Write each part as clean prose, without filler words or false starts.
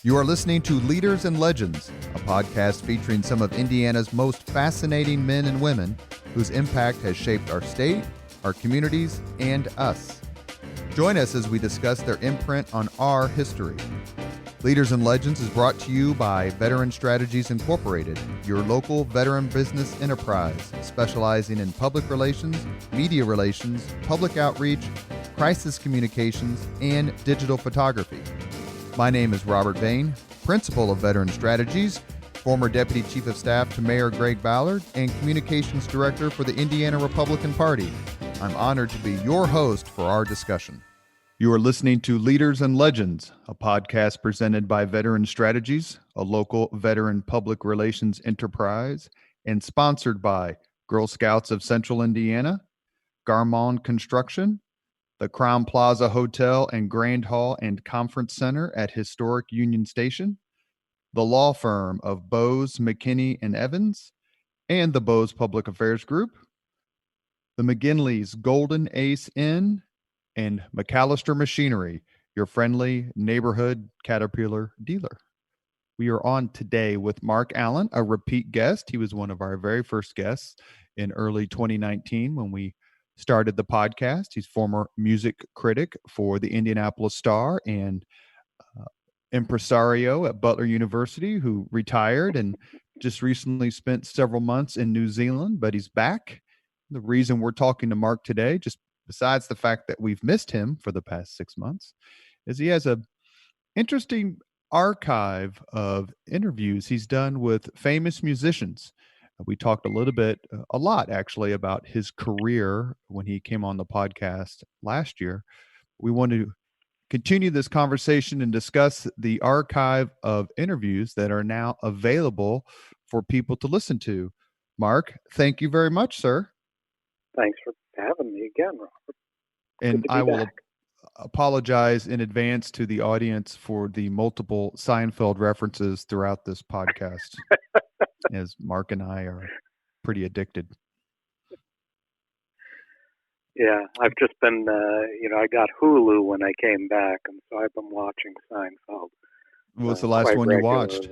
You are listening to Leaders and Legends, a podcast featuring some of Indiana's most fascinating men and women whose impact has shaped our state, our communities, and us. Join us as we discuss their imprint on our history. Leaders and Legends is brought to you by Veteran Strategies Incorporated, your local veteran business enterprise specializing in public relations, media relations, public outreach, crisis communications, and digital photography. My name is Robert Bain, Principal of Veteran Strategies, former Deputy Chief of Staff to Mayor Greg Ballard, and Communications Director for the Indiana Republican Party. I'm honored to be your host for our discussion. You are listening to Leaders and Legends, a podcast presented by Veteran Strategies, a local veteran public relations enterprise, and sponsored by Girl Scouts of Central Indiana, Garmon Construction, the Crown Plaza Hotel and Grand Hall and Conference Center at Historic Union Station, the law firm of Bose, McKinney, and Evans, and the Bose Public Affairs Group, the McGinley's Golden Ace Inn, and McAllister Machinery, your friendly neighborhood Caterpillar dealer. We are on today with Marc Allan, a repeat guest. He was one of our very first guests in early 2019 when we started the podcast. He's former music critic for the Indianapolis Star and impresario at Butler University, who retired and just recently spent several months in New Zealand, but he's back. The reason we're talking to Marc today, just besides the fact that we've missed him for the past 6 months, is he has a interesting archive of interviews he's done with famous musicians. We talked a lot actually, about his career when he came on the podcast last year. We want to continue this conversation and discuss the archive of interviews that are now available for people to listen to. Marc, thank you very much, sir. Thanks for having me again, Robert. And I will apologize in advance to the audience for the multiple Seinfeld references throughout this podcast, as Marc and I are pretty addicted. Yeah, I've just been, I got Hulu when I came back, and so I've been watching Seinfeld. What was the last one you watched?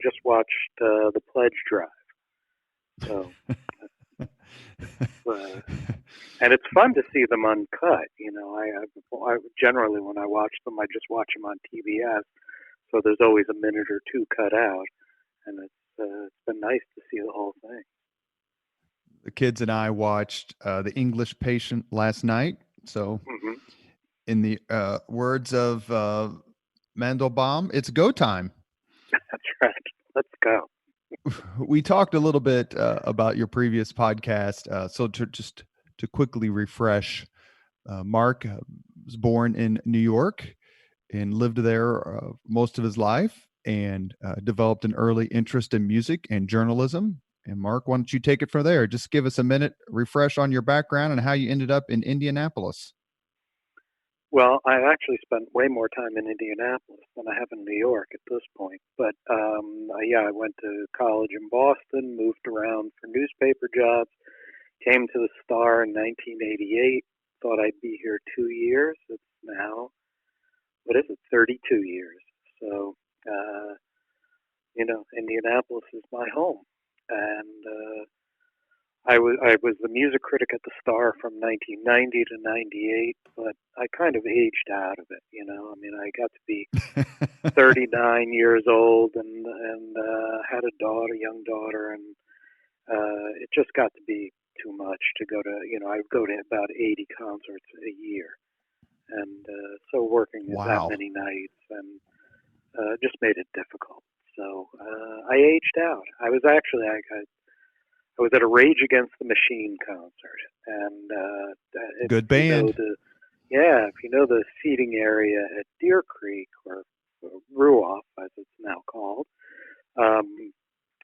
Just watched The Pledge Drive. So... and it's fun to see them uncut. I generally, when I watch them, I just watch them on TBS. So there's always a minute or two cut out, and it's been nice to see the whole thing. The kids and I watched The English Patient last night. So, in the words of Mandelbaum, it's go time. That's right. Let's go. We talked a little bit about your previous podcast. So to quickly refresh, Marc was born in New York and lived there most of his life, and developed an early interest in music and journalism. And Marc, why don't you take it from there? Just give us a minute, refresh on your background and how you ended up in Indianapolis. Well, I actually spent way more time in Indianapolis than I have in New York at this point. But, I went to college in Boston, moved around for newspaper jobs, came to the Star in 1988, thought I'd be here 2 years. It's now, 32 years. So, Indianapolis is my home. And I was the music critic at the Star from 1990 to 98, but I kind of aged out of it. I got to be 39 years old and had a young daughter, and it just got to be too much to go to. I would go to about 80 concerts a year, and so working that many nights and just made it difficult. So I aged out. I was at a Rage Against the Machine concert, and good band. If you know the seating area at Deer Creek, or Ruoff, as it's now called, I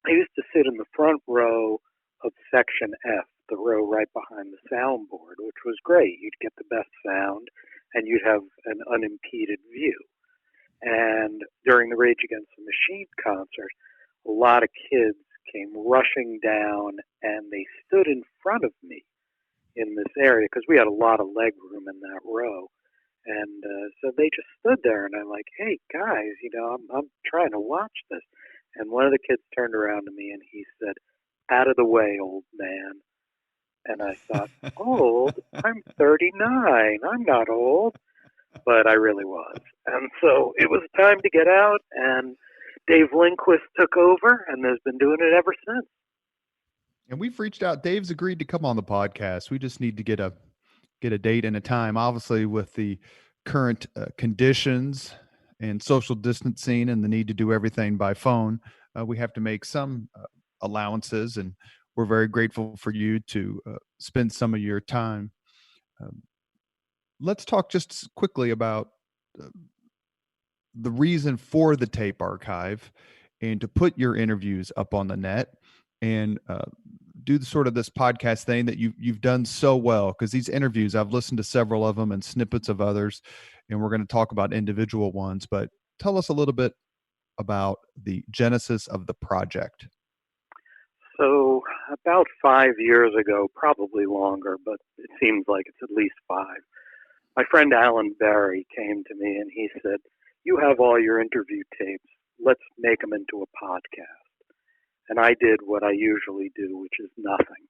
used to sit in the front row of Section F, the row right behind the soundboard, which was great. You'd get the best sound, and you'd have an unimpeded view. And during the Rage Against the Machine concert, a lot of kids came rushing down, and they stood in front of me in this area because we had a lot of leg room in that row. And so they just stood there, and I'm like, "Hey guys, I'm trying to watch this." And one of the kids turned around to me and he said, "Out of the way, old man." And I thought, "Old? I'm 39. I'm not old." But I really was. And so it was time to get out, and Dave Lindquist took over and has been doing it ever since. And we've reached out. Dave's agreed to come on the podcast. We just need to get a date and a time. Obviously, with the current conditions and social distancing and the need to do everything by phone, we have to make some allowances. And we're very grateful for you to spend some of your time. Um, let's talk just quickly about uh, the reason for the tape archive and to put your interviews up on the net and do the sort of this podcast thing that you've done so well, because these interviews, I've listened to several of them and snippets of others, and we're going to talk about individual ones, but tell us a little bit about the genesis of the project. So about 5 years ago, probably longer, but it seems like it's at least 5, my friend Allan came to me and he said, "You have all your interview tapes. Let's make them into a podcast." And I did what I usually do, which is nothing.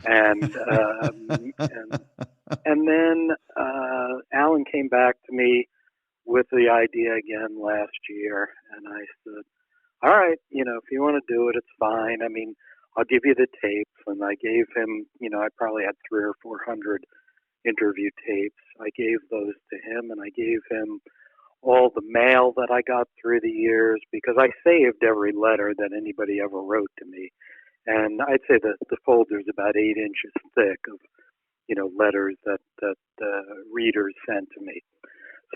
And and then Allan came back to me with the idea again last year, and I said, "All right, if you want to do it, it's fine. I mean, I'll give you the tapes." And I gave him, I probably had 300 or 400 interview tapes. I gave those to him, and I gave him all the mail that I got through the years, because I saved every letter that anybody ever wrote to me. And I'd say that the folder's about 8 inches thick of, letters that readers sent to me.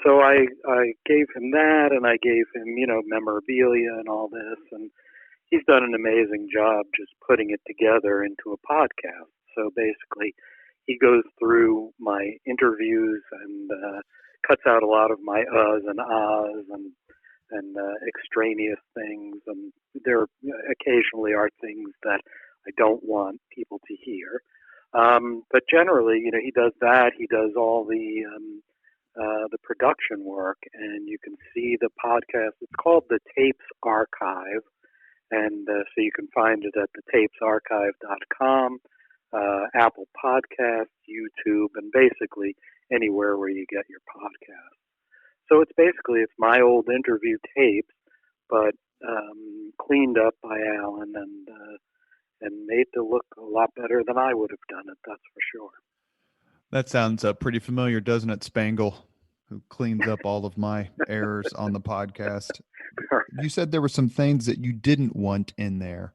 So I gave him that, and I gave him, memorabilia and all this, and he's done an amazing job just putting it together into a podcast. So basically, he goes through my interviews and cuts out a lot of my uhs and ahs and extraneous things, and there occasionally are things that I don't want people to hear. But generally, he does that. He does all the production work, and you can see the podcast. It's called the Tapes Archive, and so you can find it at thetapesarchive.com, Apple Podcasts, YouTube, and basically anywhere where you get your podcast. So it's my old interview tapes, but cleaned up by Allan and made to look a lot better than I would have done it. That's for sure. That sounds pretty familiar, doesn't it, Spangle, who cleans up all of my errors on the podcast? You said there were some things that you didn't want in there.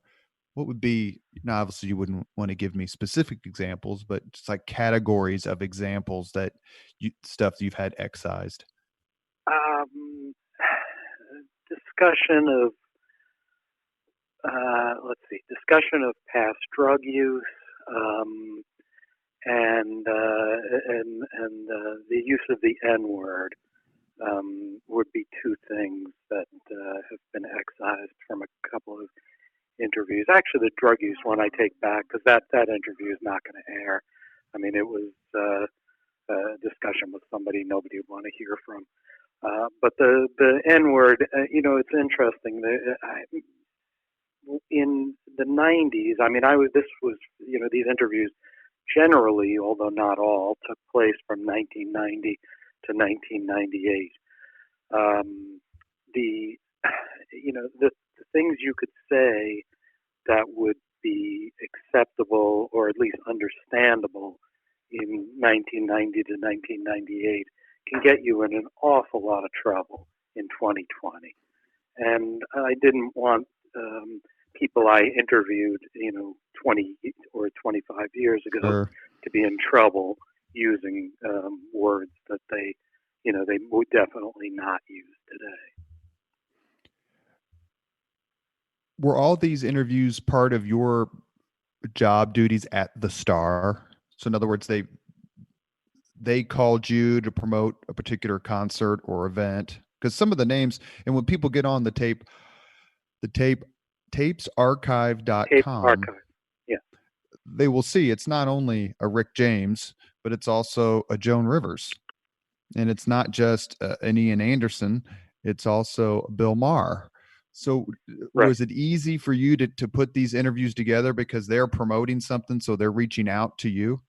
What would be, now obviously you wouldn't want to give me specific examples, but just like categories of examples that stuff you've had excised? Discussion of, discussion of past drug use, and the use of the N word would be two things that have been excised from a couple of interviews. Actually, the drug use one I take back, because that interview is not going to air. I mean, it was a discussion with somebody nobody would want to hear from. But the N word, it's interesting. In the 90s, I mean, these interviews generally, although not all, took place from 1990 to 1998. The things you could say that would be acceptable or at least understandable in 1990 to 1998 can get you in an awful lot of trouble in 2020. And I didn't want people I interviewed, 20 or 25 years ago Sure. to be in trouble using words that they would definitely not use today. Were all these interviews part of your job duties at the Star? So in other words, they called you to promote a particular concert or event, because some of the names, and when people get on the tapesarchive.com, Tape archive. Yeah. they will see it's not only a Rick James, but it's also a Joan Rivers. And it's not just an Ian Anderson, it's also Bill Maher. So Right. was it easy for you to put these interviews together because they're promoting something, so they're reaching out to you?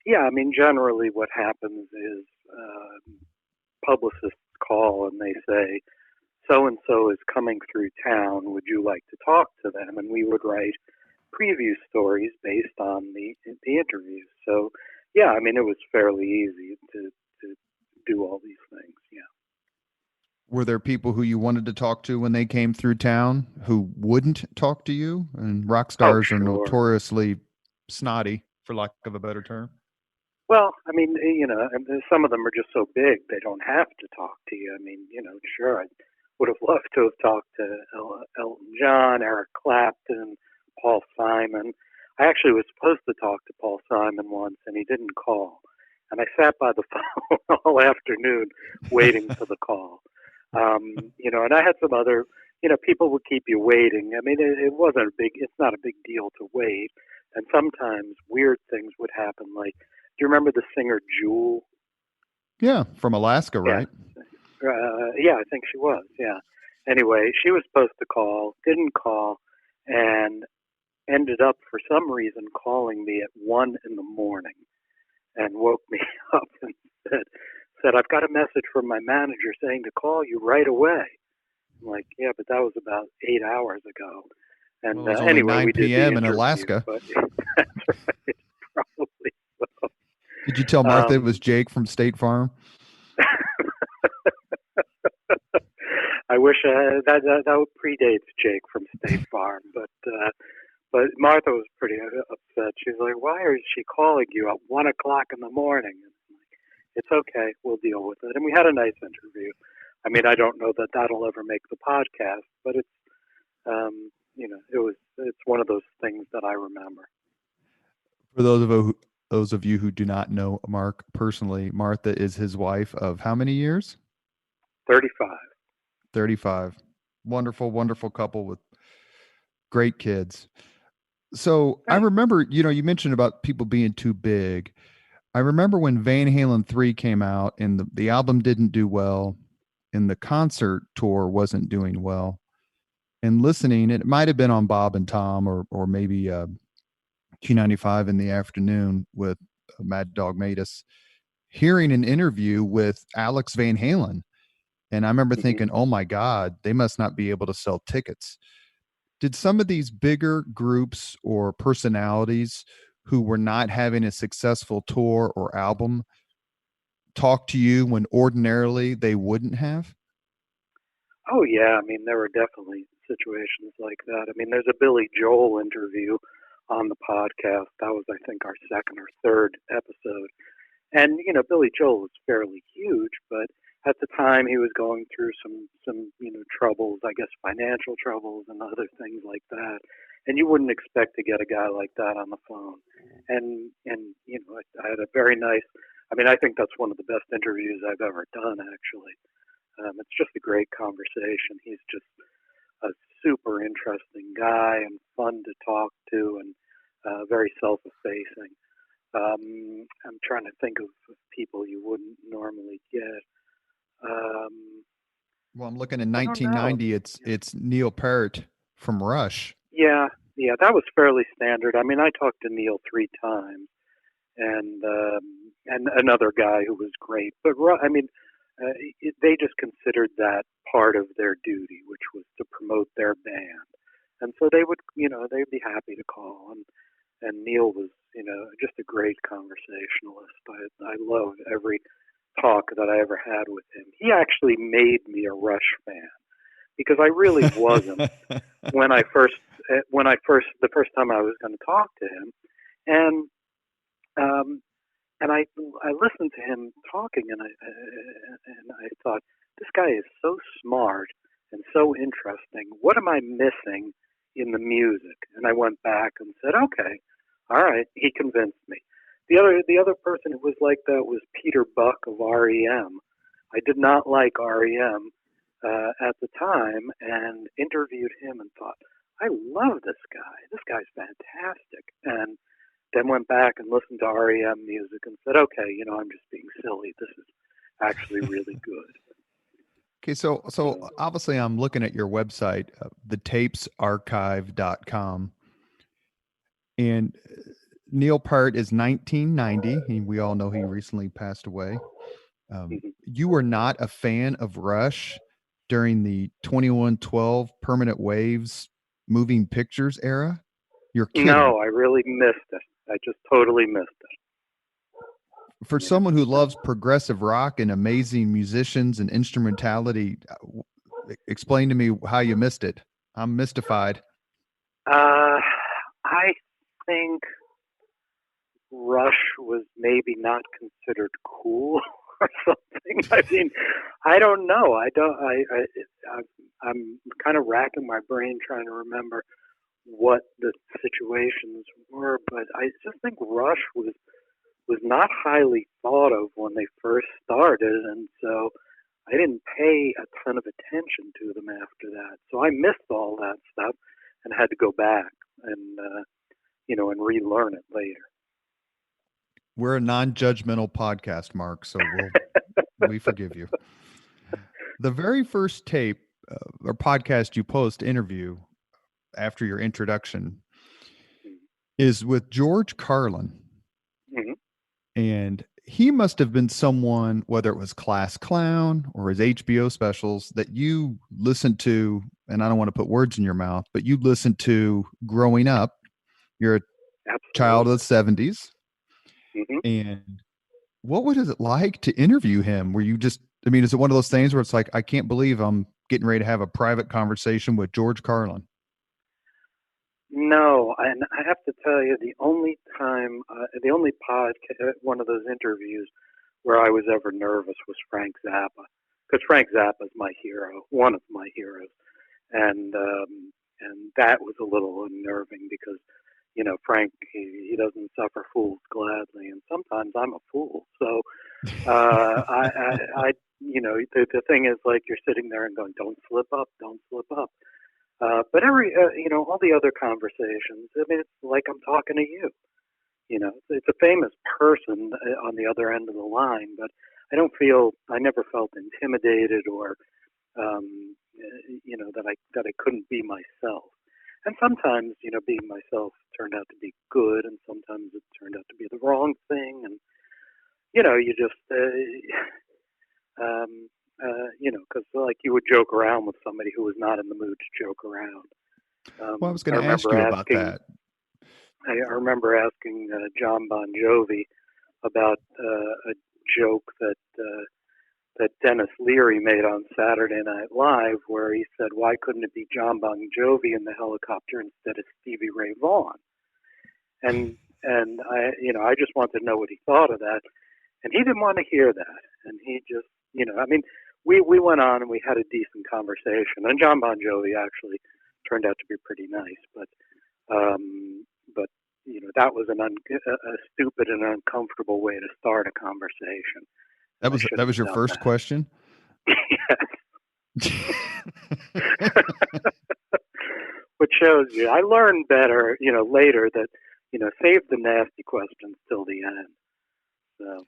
Yeah, I mean, generally what happens is publicists call and they say, so and so is coming through town. Would you like to talk to them? And we would write preview stories based on the interviews. So, yeah, I mean, it was fairly easy to do all these things. Yeah. Were there people who you wanted to talk to when they came through town who wouldn't talk to you? And rock Oh, stars are sure. notoriously snotty, for lack of a better term. Well, I mean, and some of them are just so big they don't have to talk to you. I mean, sure, I would have loved to have talked to Elton John, Eric Clapton, Paul Simon. I actually was supposed to talk to Paul Simon once, and he didn't call. And I sat by the phone all afternoon waiting for the call. And I had some other, people would keep you waiting. I mean, it's not a big deal to wait. And sometimes weird things would happen, like, do you remember the singer Jewel? Yeah, from Alaska, Yeah. right? Yeah, I think she was. Yeah. Anyway, she was supposed to call, didn't call, and ended up for some reason calling me at 1 a.m. and woke me up and said I've got a message from my manager saying to call you right away. I'm like, yeah, but that was about 8 hours ago. And Well, it was only anyway, 9 we did the p.m. in interview. Alaska. But that's right, probably so. Did you tell Martha it was Jake from State Farm? I wish that predates Jake from State Farm, but Martha was pretty upset. She's like, "Why is she calling you at 1 o'clock in the morning?" And I'm like, it's okay, we'll deal with it. And we had a nice interview. I mean, I don't know that that'll ever make the podcast, but it's it's one of those things that I remember. For those of you who do not know Marc personally, Martha is his wife of how many years? 35. 35. Wonderful, wonderful couple with great kids. So I remember, you mentioned about people being too big. I remember when Van Halen 3 came out and the album didn't do well and the concert tour wasn't doing well. And listening, it might have been on Bob and Tom or maybe Q95 in the afternoon with Mad Dog Matus, hearing an interview with Alex Van Halen. And I remember thinking, oh my God, they must not be able to sell tickets. Did some of these bigger groups or personalities who were not having a successful tour or album talk to you when ordinarily they wouldn't have? Oh yeah, I mean there were definitely situations like that. I mean there's a Billy Joel interview on the podcast. That was I think our second or third episode. And Billy Joel was fairly huge, but at the time he was going through some troubles, I guess financial troubles and other things like that. And you wouldn't expect to get a guy like that on the phone. And I had a very nice. I mean, I think that's one of the best interviews I've ever done. Actually, it's just a great conversation. He's just a super interesting guy and fun to talk to, and very self-effacing. I'm trying to think of people you wouldn't normally get. Well, I'm looking in 1990. It's Neil Peart from Rush. Yeah, that was fairly standard. I mean, I talked to Neil 3 times, and another guy who was great. But I mean, they just considered that part of their duty, which was to promote their band, and so they would, they'd be happy to call. And Neil was, just a great conversationalist. I loved every talk that I ever had with him. He actually made me a Rush fan because I really wasn't the first time I was going to talk to him, and I listened to him talking, and I thought this guy is so smart and so interesting. What am I missing in the music? And I went back and said, okay, all right, he convinced me. The other person who was like that was Peter Buck of REM. I did not like REM at the time, and interviewed him and thought, I love this guy. This guy's fantastic. And then went back and listened to REM music and said, okay, I'm just being silly. actually really good. Okay, so So, obviously I'm looking at your website, thetapesarchive.com, and Neil Peart is 1990. We all know he recently passed away. mhm. You were not a fan of Rush during the 2112 Permanent Waves moving pictures era? You're kidding. No, I really missed it. I just totally missed it. For You know, someone who loves progressive rock and amazing musicians and instrumentality, explain to me how you missed it. I'm mystified. I think Rush was maybe not considered cool or something. I mean, I don't know. I don't. I'm kind of racking my brain trying to remember what the situations were, but I just think Rush was not highly thought of when they first started, and so I didn't pay a ton of attention to them after that. So I missed all that stuff and had to go back and and relearn it later. We're a non-judgmental podcast, Mark, so we forgive you. The very first tape or podcast you post interview after your introduction is with George Carlin. Mm-hmm. And he must have been someone, whether it was Class Clown or his HBO specials, that you listened to. And I don't want to put words in your mouth, but you listened to growing up. You're a child of Absolutely. the 70s. Mm-hmm. And what was it like to interview him? Were you just, I mean, is it one of those things where it's like, I can't believe I'm getting ready to have a private conversation with George Carlin? No, and I have to tell you, the only time, the only one of those interviews where I was ever nervous was Frank Zappa, because Frank Zappa is my hero, one of my heroes, and that was a little unnerving because Frank he doesn't suffer fools gladly, and sometimes I'm a fool. So I the thing is like you're sitting there and going, don't slip up, don't slip up. But all the other conversations, I mean, it's like I'm talking to you. It's a famous person on the other end of the line, but I never felt intimidated or, that I couldn't be myself. And sometimes, being myself turned out to be good, and sometimes it turned out to be the wrong thing. And, you just, because like you would joke around with somebody who was not in the mood to joke around. Well, I was I going to ask remember you about asking, that. I remember asking John Bon Jovi about a joke that Dennis Leary made on Saturday Night Live, where he said, "Why couldn't it be John Bon Jovi in the helicopter instead of Stevie Ray Vaughan?" And I just wanted to know what he thought of that, and he didn't want to hear that, and he just, I mean, we went on and we had a decent conversation, and John Bon Jovi actually turned out to be pretty nice, but that was a stupid and uncomfortable way to start a conversation. And I That shouldn't was have your done first question. Which shows you I learned better, later that, save the nasty questions till the end. So,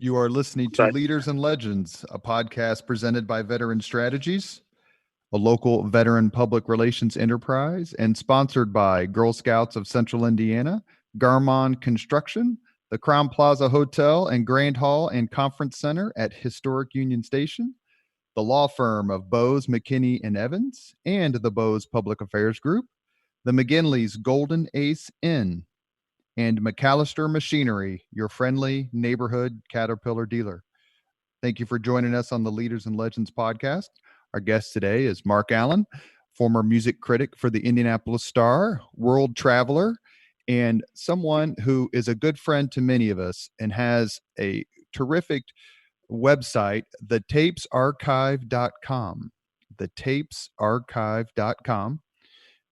You are listening to but Leaders and Legends, a podcast presented by Veteran Strategies, a local veteran public relations enterprise, and sponsored by Girl Scouts of Central Indiana, Garmon Construction, the Crown Plaza Hotel and Grand Hall and Conference Center at Historic Union Station, the law firm of Bose, McKinney, and Evans, and the Bose Public Affairs Group, the McGinley's Golden Ace Inn, and McAllister Machinery, your friendly neighborhood Caterpillar dealer. Thank you for joining us on the Leaders and Legends podcast. Our guest today is Marc Allan, former music critic for the Indianapolis Star, world traveler, and someone who is a good friend to many of us and has a terrific website, thetapesarchive.com. Thetapesarchive.com,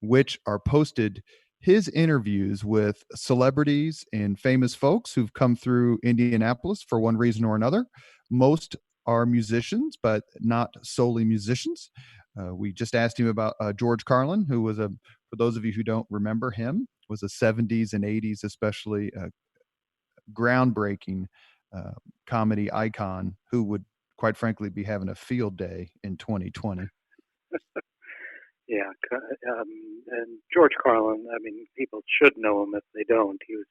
which are posted his interviews with celebrities and famous folks who've come through Indianapolis for one reason or another. Most are musicians, but not solely musicians. We just asked him about George Carlin, who was for those of you who don't remember him, was a 70s and 80s, especially groundbreaking comedy icon who would, quite frankly, be having a field day in 2020. Yeah, and George Carlin. I mean, people should know him if they don't. He was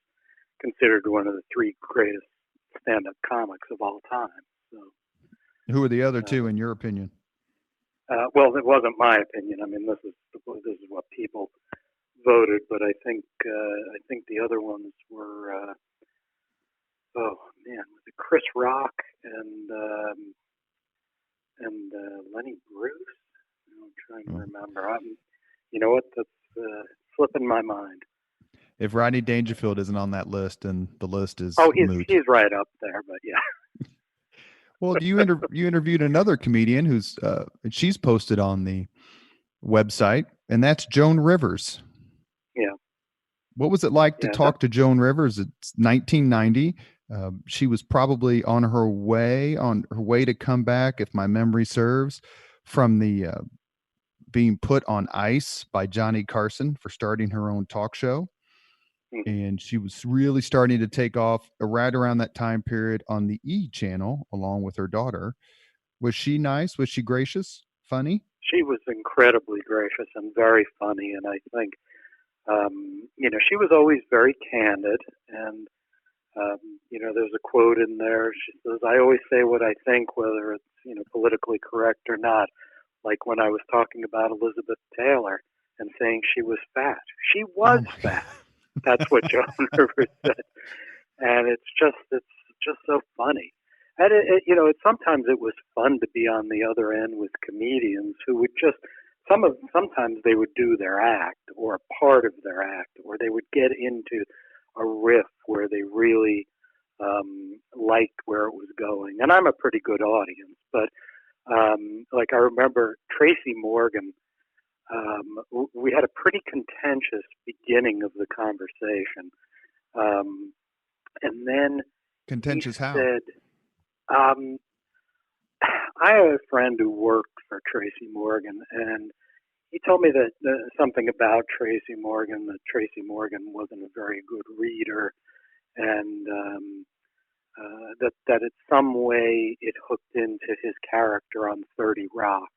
considered one of the three greatest stand-up comics of all time. So, Who are the other two, in your opinion? well, it wasn't my opinion. I mean, this is what people voted, but I think the other ones were oh man, was it Chris Rock and Lenny Bruce? I'm trying to remember. You know what? That's slipping my mind. If Rodney Dangerfield isn't on that list, then the list is moot. He's right up there, but yeah. Well, you interviewed another comedian who's she's posted on the website, and that's Joan Rivers. Yeah. What was it like to talk to Joan Rivers? It's 1990. She was probably on her way to come back, if my memory serves, from the being put on ice by Johnny Carson for starting her own talk show. Mm-hmm. And she was really starting to take off right around that time period on the E! Channel, along with her daughter. Was she nice? Was she gracious? Funny? She was incredibly gracious and very funny. And I think, she was always very candid. And, there's a quote in there. She says, "I always say what I think, whether it's, politically correct or not." Like when I was talking about Elizabeth Taylor and saying she was fat. She was fat. That's what Joan Rivers said. And it's just so funny. And sometimes it was fun to be on the other end with comedians who would just sometimes they would do their act or a part of their act, or they would get into a riff where they really liked where it was going. And I'm a pretty good audience, but like I remember Tracy Morgan. We had a pretty contentious beginning of the conversation, and then contentious he how? Said, I have a friend who worked for Tracy Morgan, and he told me that something about Tracy Morgan, that Tracy Morgan wasn't a very good reader, and that in some way it hooked into his character on 30 Rock.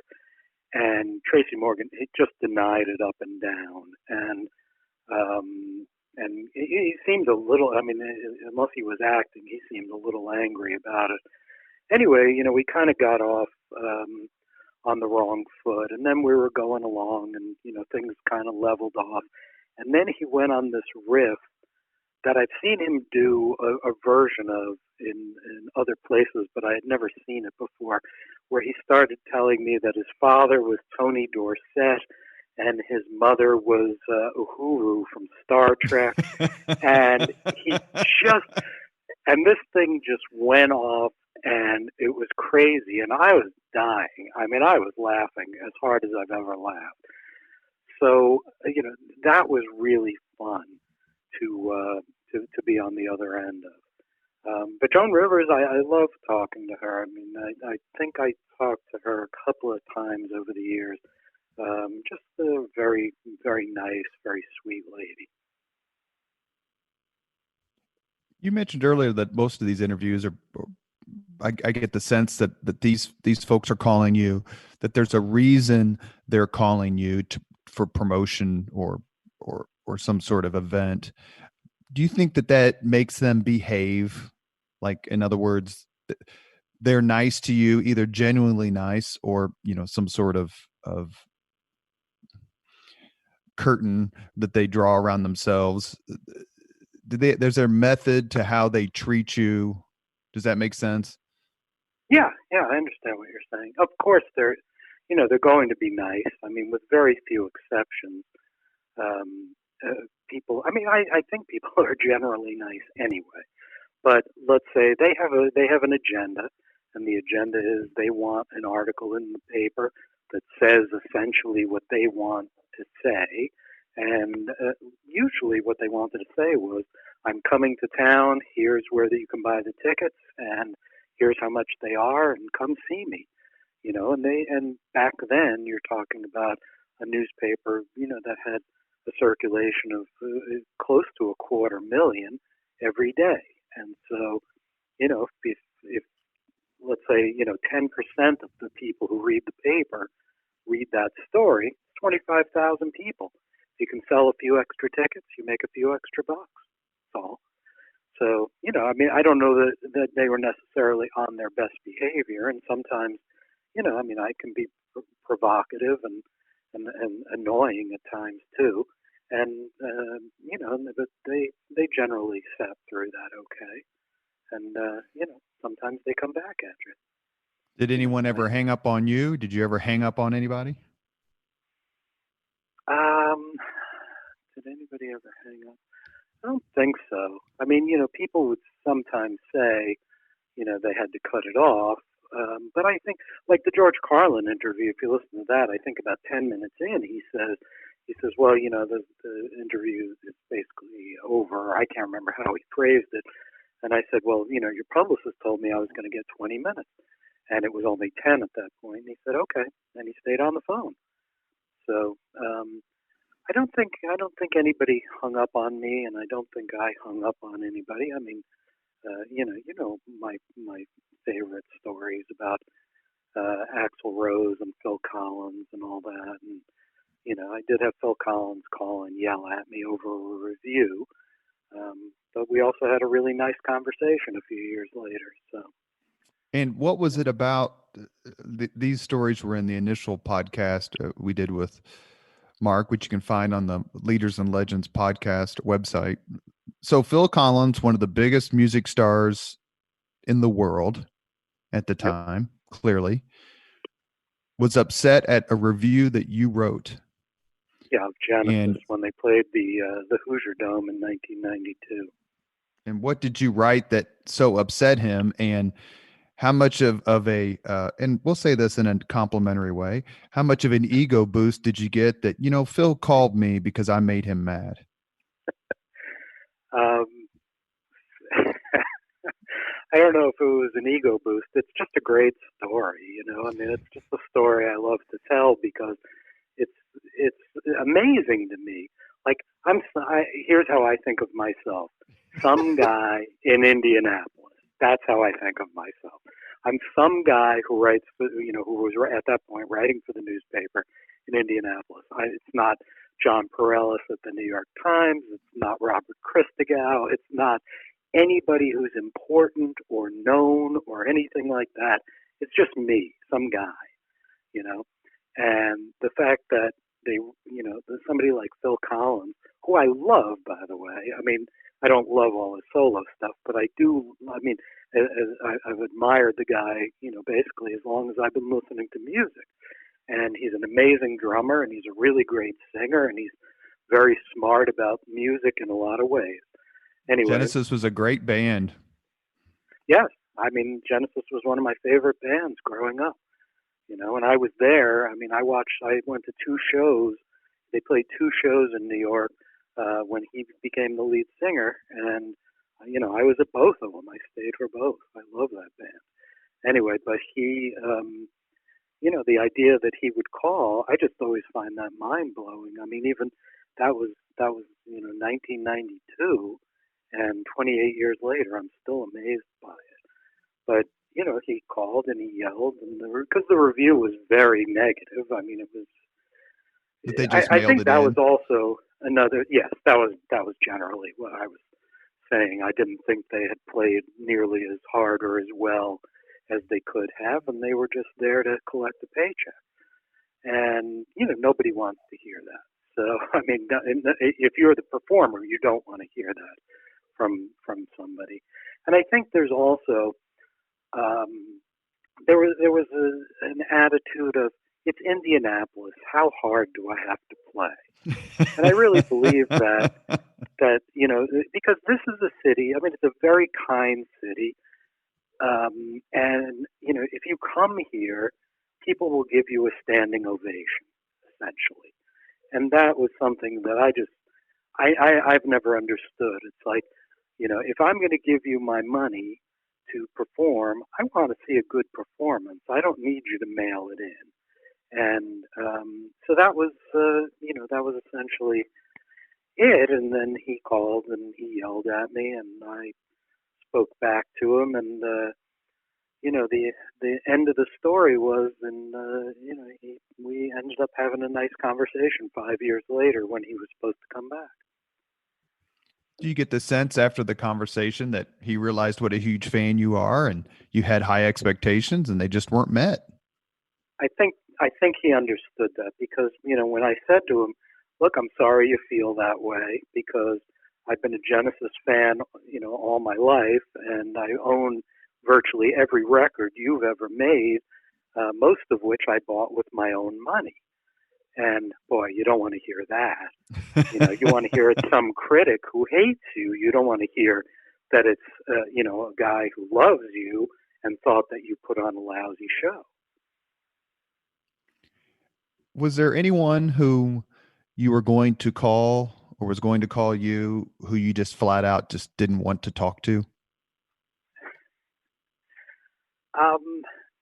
And Tracy Morgan, he just denied it up and down. And he seemed a little, unless he was acting, he seemed a little angry about it. Anyway, we kind of got off on the wrong foot. And then we were going along and, things kind of leveled off. And then he went on this riff that I've seen him do a version of in other places, but I had never seen it before, where he started telling me that his father was Tony Dorsett and his mother was Uhuru from Star Trek. And and this thing just went off, and it was crazy, and I was dying. I was laughing as hard as I've ever laughed. So, that was really fun to be on the other end of. But Joan Rivers, I love talking to her. I think I talked to her a couple of times over the years. Just a very, very nice, very sweet lady. You mentioned earlier that most of these interviews are, I get the sense that these folks are calling you, that there's a reason they're calling you for promotion or some sort of event. Do you think that makes them behave? Like, in other words, they're nice to you, either genuinely nice or, some sort of curtain that they draw around themselves. There's their method to how they treat you. Does that make sense? Yeah, I understand what you're saying. Of course, they're going to be nice. With very few exceptions. People. I think people are generally nice anyway. But let's say they have an agenda, and the agenda is they want an article in the paper that says essentially what they want to say. And usually what they wanted to say was, "I'm coming to town. Here's where you can buy the tickets, and here's how much they are, and come see me." And back then you're talking about a newspaper, that had a circulation of close to 250,000 every day. And so, if let's say 10% of the people who read the paper read that story, it's 25,000 people. If you can sell a few extra tickets, you make a few extra bucks. That's all. So, I don't know that they were necessarily on their best behavior, and sometimes, I can be provocative and annoying at times too, and but they generally sat through that okay, and sometimes they come back at you. Did anyone ever hang up on you? Did you ever hang up on anybody? Did anybody ever hang up? I don't think so. People would sometimes say, they had to cut it off. But I think, like the George Carlin interview, if you listen to that, I think about 10 minutes in, he says, well, the interview is basically over. I can't remember how he phrased it. And I said, well, your publicist told me I was going to get 20 minutes. And it was only 10 at that point. And he said, okay. And he stayed on the phone. So, I don't think anybody hung up on me, and I don't think I hung up on anybody. My favorite stories about Axl Rose and Phil Collins and all that, and I did have Phil Collins call and yell at me over a review, but we also had a really nice conversation a few years later. So. And what was it about? These stories were in the initial podcast we did with Marc, which you can find on the Leaders and Legends podcast website. So Phil Collins, one of the biggest music stars in the world at the time, clearly, was upset at a review that you wrote. Yeah, of Genesis, when they played the Hoosier Dome in 1992. And what did you write that so upset him? And how much of a, and we'll say this in a complimentary way, how much of an ego boost did you get that, Phil called me because I made him mad? I don't know if it was an ego boost. It's just a great story, it's just a story I love to tell because it's amazing to me. Like, here's how I think of myself. Some guy in Indianapolis. That's how I think of myself. I'm some guy who writes, who was at that point writing for the newspaper in Indianapolis. It's not John Perellis at the New York Times. It's not Robert Christgau. It's not anybody who's important or known or anything like that. It's just me, some guy, And the fact that somebody like Phil Collins, who I love, by the way. I don't love all his solo stuff, but I do. I've admired the guy, basically as long as I've been listening to music. And he's an amazing drummer, and he's a really great singer, and he's very smart about music in a lot of ways. Anyway, Genesis was a great band. Yes, Genesis was one of my favorite bands growing up. And I was there. I went to 2 shows. They played 2 shows in New York when he became the lead singer, and I was at both of them. I stayed for both. I love that band. Anyway, but he, the idea that he would call, I just always find that mind blowing. Even that was 1992, and 28 years later, I'm still amazed by it. But he called and he yelled, and because the review was very negative. It was. But they just I think it that in. was also another. Yes, that was generally what I was saying. I didn't think they had played nearly as hard or as well as they could have, and they were just there to collect a paycheck. And nobody wants to hear that. So if you're the performer, you don't want to hear that from somebody. And I think there's also there was an attitude of, it's Indianapolis, how hard do I have to play? And I really believe that because this is a city, it's a very kind city, and if you come here, people will give you a standing ovation, essentially. And that was something that I've never understood. It's like, if I'm going to give you my money to perform, I want to see a good performance. I don't need you to mail it in. And so that was essentially it. And then he called and he yelled at me, and I spoke back to him, and the end of the story was, and we ended up having a nice conversation 5 years later when he was supposed to come back. Do you get the sense after the conversation that he realized what a huge fan you are and you had high expectations and they just weren't met? I think he understood that, because when I said to him, "Look, I'm sorry you feel that way, because I've been a Genesis fan, all my life, and I own virtually every record you've ever made, most of which I bought with my own money." And boy, you don't want to hear that. You want to hear it's some critic who hates you. You don't want to hear that it's a guy who loves you and thought that you put on a lousy show. Was there anyone who you were going to call or was going to call you who you just flat out just didn't want to talk to?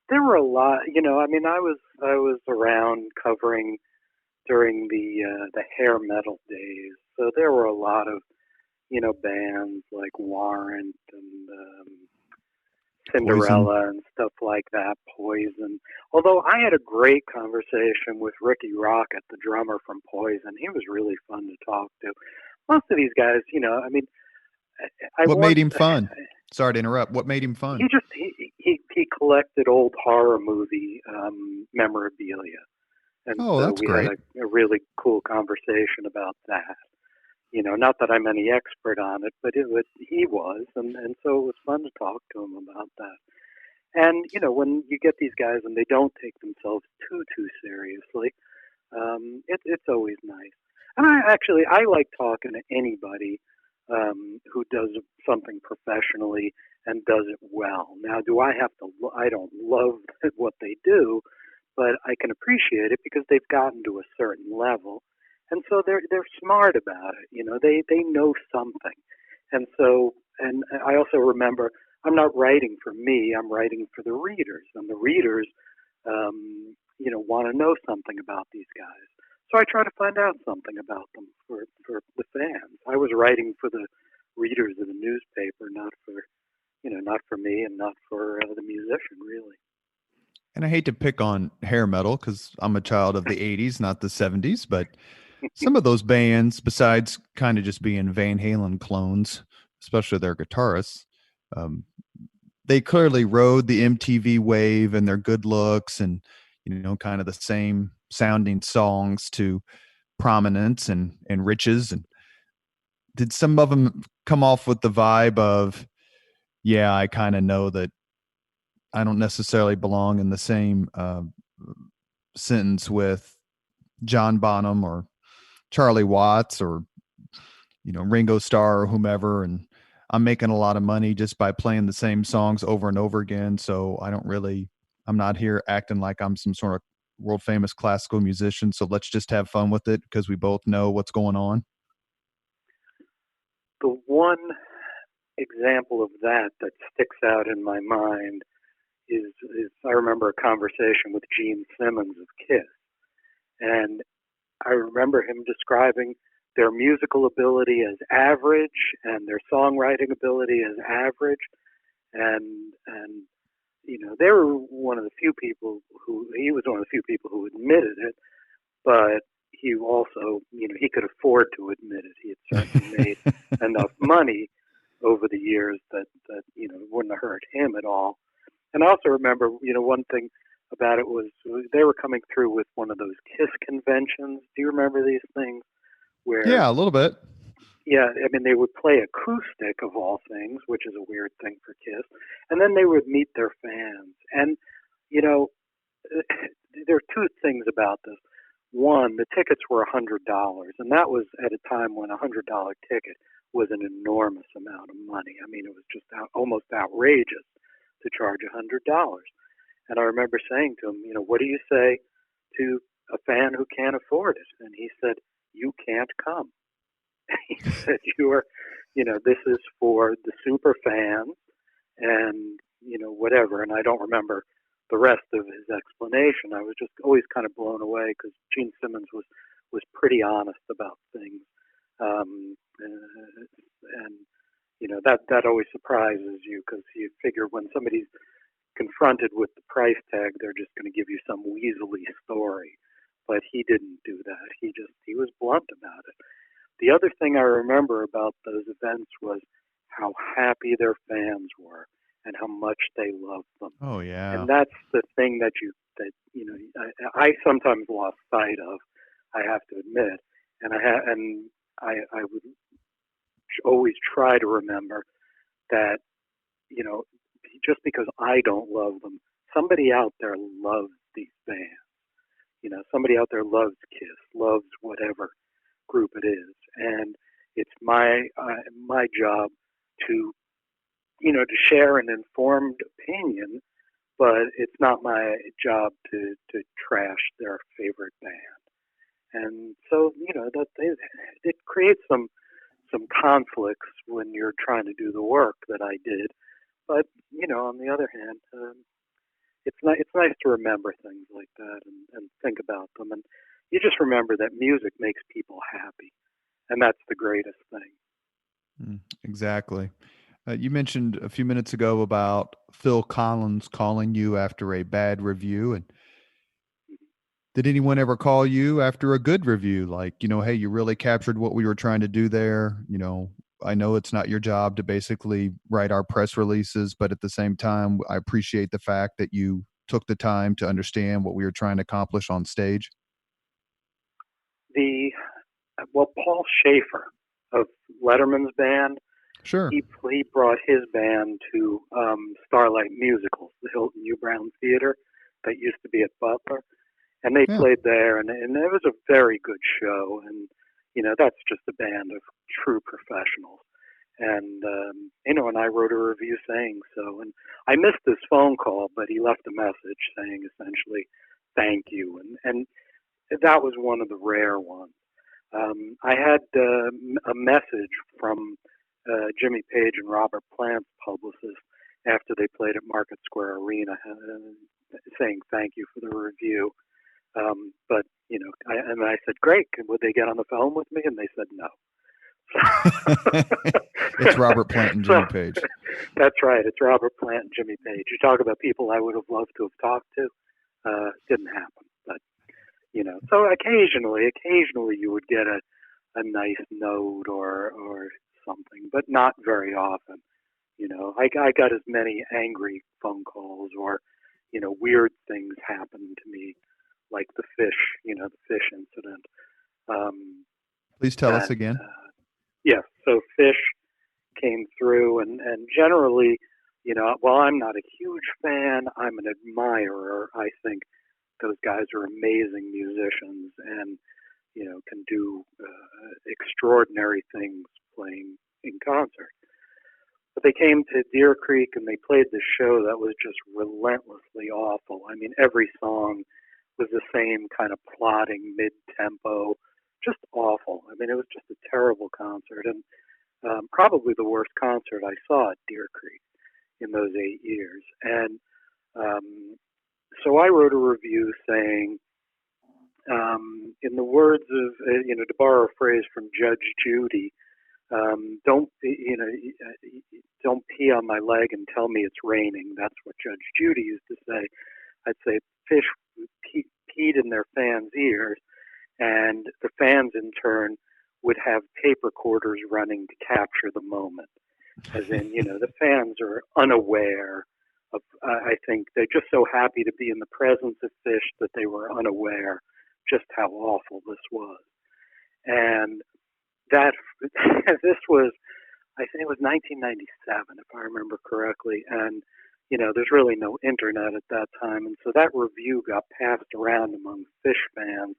There were a lot. I was around covering during the hair metal days, so there were a lot of bands like Warrant and Cinderella Poison. and stuff like that, Poison. Although I had a great conversation with Ricky Rocket, the drummer from Poison. He was really fun to talk to. Most of these guys, What made him fun? Sorry to interrupt. What made him fun? He collected old horror movie memorabilia, and Oh, so that's we great. had a really cool conversation about that. Not that I'm any expert on it, but he was, and so it was fun to talk to him about that. And when you get these guys and they don't take themselves too seriously, it's always nice. And I like talking to anybody who does something professionally and does it well. Now, do I have to? I don't love what they do, but I can appreciate it because they've gotten to a certain level, and so they're smart about it. They know something, and so and I also remember I'm not writing for me. I'm writing for the readers, and the readers, want to know something about these guys. So I try to find out something about them for the fans. I was writing for the readers of the newspaper, not for me and not for the musician, really. And I hate to pick on hair metal because I'm a child of the 80s, not the 70s, but some of those bands, besides kind of just being Van Halen clones, especially their guitarists, um, they clearly rode the MTV wave and their good looks and, kind of the same sounding songs to prominence and riches. And did some of them come off with the vibe of, yeah, I kind of know that I don't necessarily belong in the same sentence with John Bonham or Charlie Watts or Ringo Starr or whomever, and I'm making a lot of money just by playing the same songs over and over again. So I'm not here acting like I'm some sort of world famous classical musician. So let's just have fun with it because we both know what's going on. The one example of that sticks out in my mind is I remember a conversation with Gene Simmons of Kiss, and I remember him describing their musical ability as average and their songwriting ability as average, and they were one of the few people he was one of the few people who admitted it, but he also he could afford to admit it. He had certainly made enough money over the years that wouldn't have hurt him at all. And I also remember one thing about it was they were coming through with one of those Kiss conventions. Do you remember these things? Yeah, a little bit. Yeah, I mean, they would play acoustic of all things, which is a weird thing for Kiss, and then they would meet their fans. And there are two things about this. One, the tickets were $100, and that was at a time when $100 ticket was an enormous amount of money. I mean, it was just almost outrageous to charge $100. And I remember saying to him, what do you say to a fan who can't afford it? And he said, "You can't come." He said, this is for the super fans and, whatever. And I don't remember the rest of his explanation. I was just always kind of blown away because Gene Simmons was pretty honest about things. And that always surprises you, because you figure when somebody's confronted with the price tag, they're just going to give you some weaselly story. But he didn't do that. He was blunt about it. The other thing I remember about those events was how happy their fans were and how much they loved them. Oh yeah. And that's the thing that I sometimes lost sight of, I have to admit. And I would always try to remember that, just because I don't love them, somebody out there loves these bands. Somebody out there loves Kiss, loves whatever group it is, and it's my job to to share an informed opinion, but it's not my job to trash their favorite band. And so that it creates some conflicts when you're trying to do the work that I did. But on the other hand, it's nice to remember things like that and think about them, and you just remember that music makes people happy, and that's the greatest thing. Exactly. You mentioned a few minutes ago about Phil Collins calling you after a bad review, and did anyone ever call you after a good review? Like, hey, you really captured what we were trying to do there. I know it's not your job to basically write our press releases, but at the same time, I appreciate the fact that you took the time to understand what we were trying to accomplish on stage. Paul Schaefer of Letterman's band, sure, he brought his band to Starlight Musicals, the Hilton U. Brown Theater that used to be at Butler, and they played there, and it was a very good show. And that's just a band of true professionals. And and I wrote a review saying so, and I missed this phone call, but he left a message saying essentially thank you, and that was one of the rare ones. I had a message from Jimmy Page and Robert Plant's publicist after they played at Market Square Arena, saying thank you for the review. But I said, great, would they get on the phone with me? And they said no. It's Robert Plant and Jimmy Page. That's right. It's Robert Plant and Jimmy Page. You talk about people I would have loved to have talked to. Didn't happen. But, so occasionally you would get a nice note or something, but not very often. I got as many angry phone calls or, weird things happened to me, like the fish incident. Please tell us again. Yeah, so Fish came through, and generally, while I'm not a huge fan, I'm an admirer. I think those guys are amazing musicians and, can do extraordinary things playing in concert. But they came to Deer Creek and they played this show that was just relentlessly awful. I mean, every song was the same kind of plodding mid-tempo, just awful. I mean, it was just a terrible concert, and probably the worst concert I saw at Deer Creek in those 8 years. And so I wrote a review saying, in the words of, to borrow a phrase from Judge Judy, don't pee on my leg and tell me it's raining. That's what Judge Judy used to say. I'd say Fish peed in their fans' ears, and the fans in turn would have tape recorders running to capture the moment. As in, the fans are unaware of, I think they're just so happy to be in the presence of Fish that they were unaware just how awful this was. And that, this was, I think it was 1997, if I remember correctly. And, there's really no internet at that time. And so that review got passed around among Fish fans.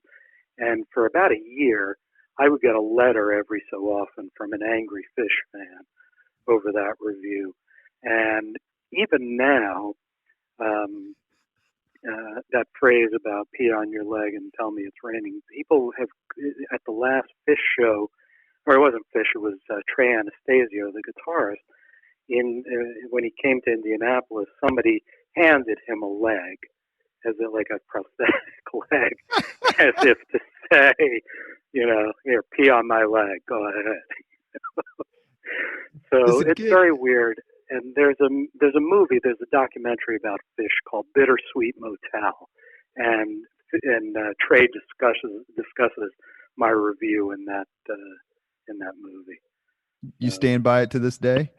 And for about a year, I would get a letter every so often from an angry Fish fan over that review. And even now, that phrase about pee on your leg and tell me it's raining, people have, at the last Fish show, or it wasn't Fish, it was Trey Anastasio, the guitarist, when he came to Indianapolis, somebody handed him a leg, as in like a prosthetic leg, as if to say, here, pee on my leg, go ahead. Does So it it's get very weird. And there's a documentary about fish called Bittersweet Motel, and Trey discusses my review in that movie. you So, stand by it to this day?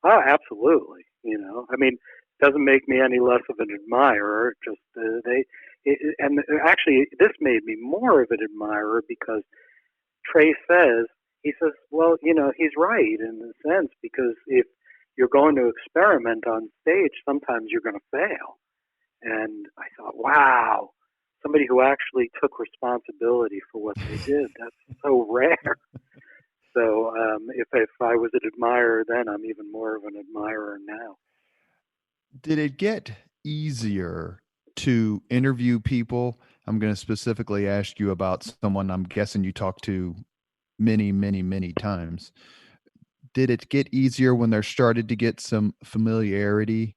oh, absolutely. I mean, it doesn't make me any less of an admirer. Just and actually, this made me more of an admirer because Trey he says, well, he's right in a sense, because if you're going to experiment on stage, sometimes you're going to fail. And I thought, wow, somebody who actually took responsibility for what they did. That's so rare. So if I was an admirer then, I'm even more of an admirer now. Did it get easier to interview people? I'm going to specifically ask you about someone I'm guessing you talked to many, many, many times. Did it get easier when there started to get some familiarity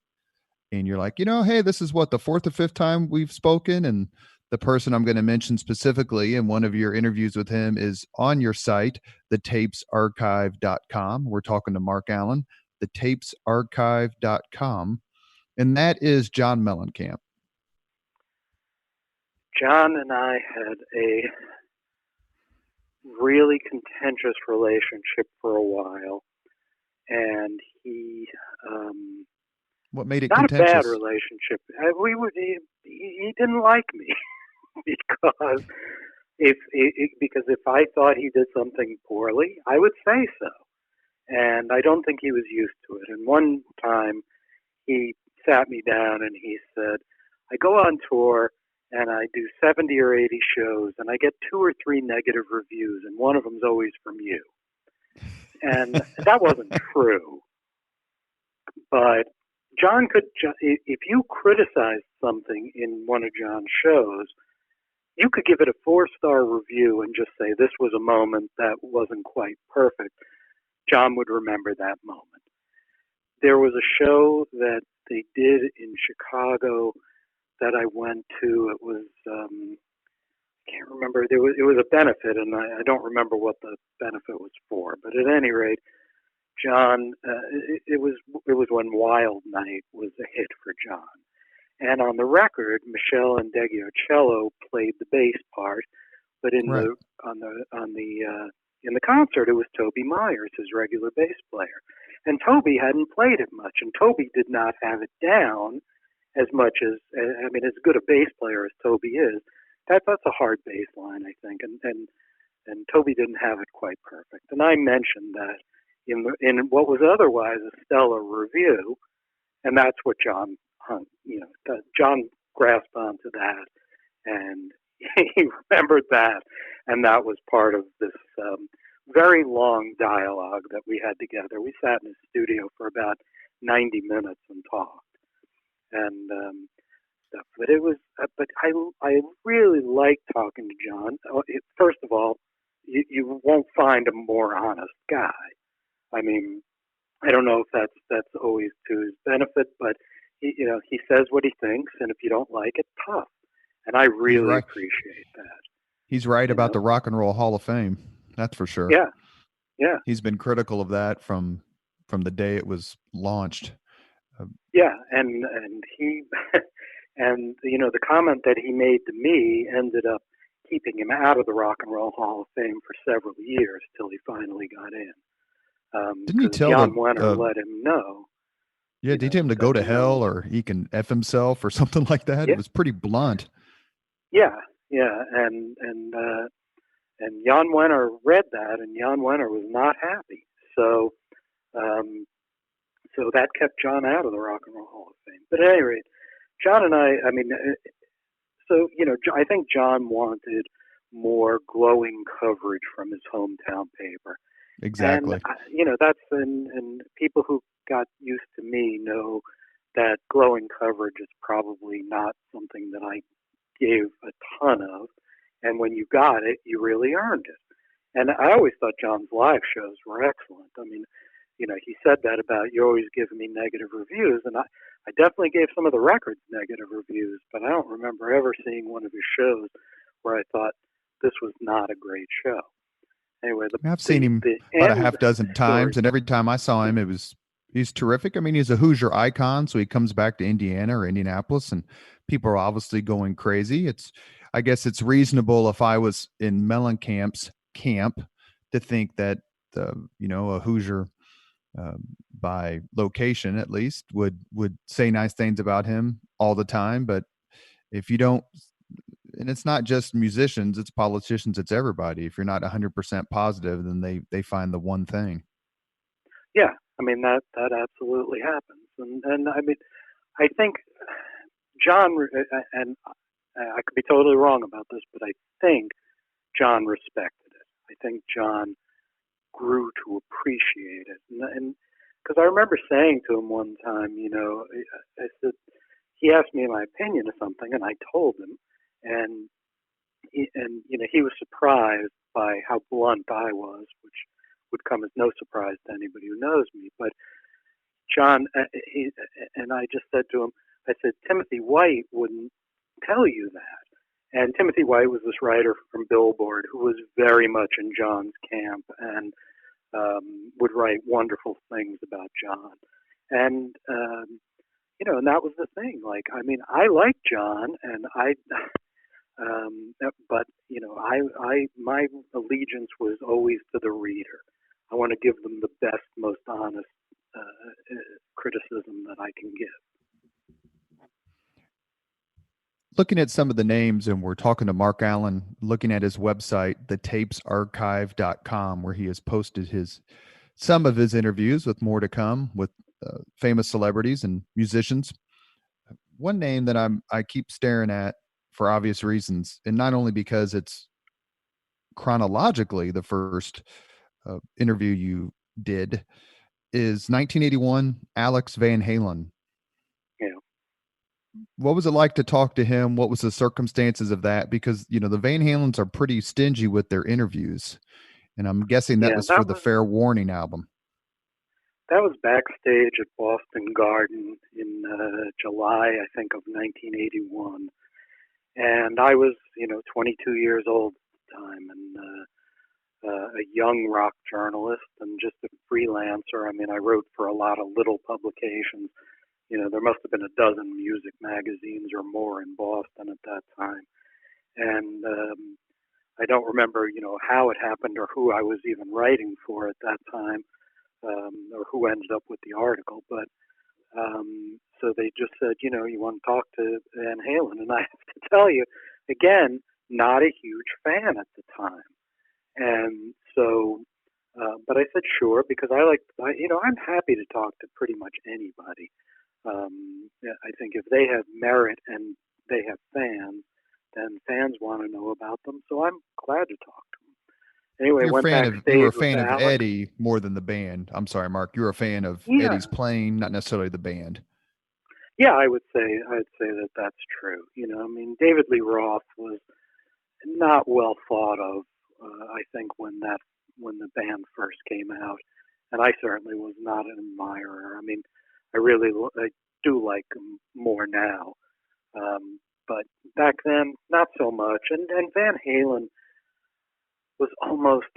and you're like, hey, this is what the fourth or fifth time we've spoken? And the person I'm going to mention specifically in one of your interviews with him is on your site, thetapesarchive.com. We're talking to Marc Allan, thetapesarchive.com. And that is John Mellencamp. John and I had a really contentious relationship for a while, and What made it not a bad contentious? relationship. He didn't like me because if I thought he did something poorly, I would say so, and I don't think he was used to it. And one time, he sat me down and he said, I go on tour and I do 70 or 80 shows and I get 2 or 3 negative reviews, and one of them's always from you. And that wasn't true. But John if you criticized something in one of John's shows, you could give it a 4-star review and just say this was a moment that wasn't quite perfect. John would remember that moment. There was a show that they did in Chicago that I went to. It was I can't remember. It was a benefit, and I don't remember what the benefit was for. But at any rate, John, it was when Wild Night was a hit for John, and on the record, Michelle and Deggiocello played the bass part, but in Right. in the concert, it was Toby Myers, his regular bass player. And Toby hadn't played it much, and Toby did not have it down as much as, as good a bass player as Toby is. That's a hard bass line, I think, and Toby didn't have it quite perfect. And I mentioned that in what was otherwise a stellar review, and that's what John John grasped onto that, and he remembered that, and that was part of this very long dialogue that we had together. We sat in his studio for about 90 minutes and talked, and stuff. But it was, I really liked talking to John. First of all, you won't find a more honest guy. I mean, I don't know if that's always to his benefit, but he says what he thinks, and if you don't like it, tough. And I really appreciate that. He's right about the Rock and Roll Hall of Fame. That's for sure. Yeah. Yeah. He's been critical of that from the day it was launched. Yeah, and he and the comment that he made to me ended up keeping him out of the Rock and Roll Hall of Fame for several years till he finally got in. Didn't he tell John Wenner let him know? Yeah, did he tell him to go to hell or he can F himself or something like that? Yeah. It was pretty blunt. Yeah, and Jan Wenner read that, and Jan Wenner was not happy. So that kept John out of the Rock and Roll Hall of Fame. But at any rate, John and I think John wanted more glowing coverage from his hometown paper. Exactly. And people who got used to me know that glowing coverage is probably not something that I gave a ton of. And when you got it, you really earned it. And I always thought John's live shows were excellent. I mean, he said that about you always giving me negative reviews, and I definitely gave some of the records negative reviews, but I don't remember ever seeing one of his shows where I thought this was not a great show. Anyway, I've seen him the about a end half dozen story. times, and every time I saw him, he's terrific. I mean, he's a Hoosier icon, so he comes back to Indiana or Indianapolis, and people are obviously going crazy. I guess it's reasonable if I was in Mellencamp's camp to think that a Hoosier by location at least would say nice things about him all the time. But if you don't, and it's not just musicians, it's politicians, it's everybody. If you're not 100% positive, then they find the one thing. Yeah, I mean that absolutely happens, and I mean I think John, and I could be totally wrong about this, but I think John respected it. I think John grew to appreciate it, and because I remember saying to him one time, I said, he asked me my opinion of something, and I told him, and he was surprised by how blunt I was, which would come as no surprise to anybody who knows me. But John, and I just said to him, I said, Timothy White wouldn't tell you that. And Timothy White was this writer from Billboard who was very much in John's camp and would write wonderful things about John. And, and that was the thing. Like, I mean, I like John, and but my allegiance was always to the reader. I want to give them the best, most honest criticism that I can give. Looking at some of the names, and we're talking to Marc Allan, looking at his website, thetapesarchive.com, where he has posted some of his interviews with more to come with famous celebrities and musicians. One name that I keep staring at for obvious reasons, and not only because it's chronologically the first interview you did, is 1981 Alex Van Halen. Yeah. What was it like to talk to him? What was the circumstances of that? Because the Van Halens are pretty stingy with their interviews, and I'm guessing that was for the Fair Warning album. That was backstage at Boston Garden in July, I think, of 1981. And I was, 22 years old at the time, and a young rock journalist and just a freelancer. I mean, I wrote for a lot of little publications. There must have been a dozen music magazines or more in Boston at that time. And I don't remember, how it happened or who I was even writing for at that time. Or who ended up with the article, but so they just said, you want to talk to Van Halen, and I have to tell you, again, not a huge fan at the time, and so, but I said sure because I'm happy to talk to pretty much anybody. I think if they have merit and they have fans, then fans want to know about them, so I'm glad to talk to them. Anyway, you were a fan of Eddie more than the band. I'm sorry, Mark. You're a fan of Eddie's playing, not necessarily the band. Yeah, I'd say that that's true. I mean, David Lee Roth was not well thought of. I think when the band first came out, and I certainly was not an admirer. I mean, I do like him more now, but back then not so much. And Van Halen was almost,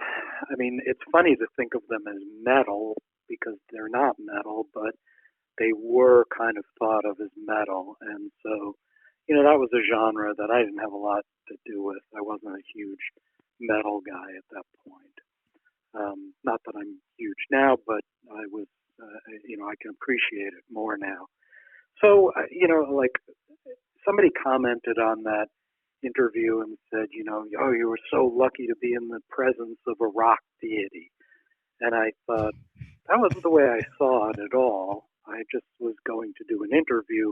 I mean, it's funny to think of them as metal because they're not metal, but they were kind of thought of as metal. And so, that was a genre that I didn't have a lot to do with. I wasn't a huge metal guy at that point. Not that I'm huge now, but I was, I can appreciate it more now. So, like somebody commented on that interview and said, oh, you were so lucky to be in the presence of a rock deity. And I thought, that wasn't the way I saw it at all. I just was going to do an interview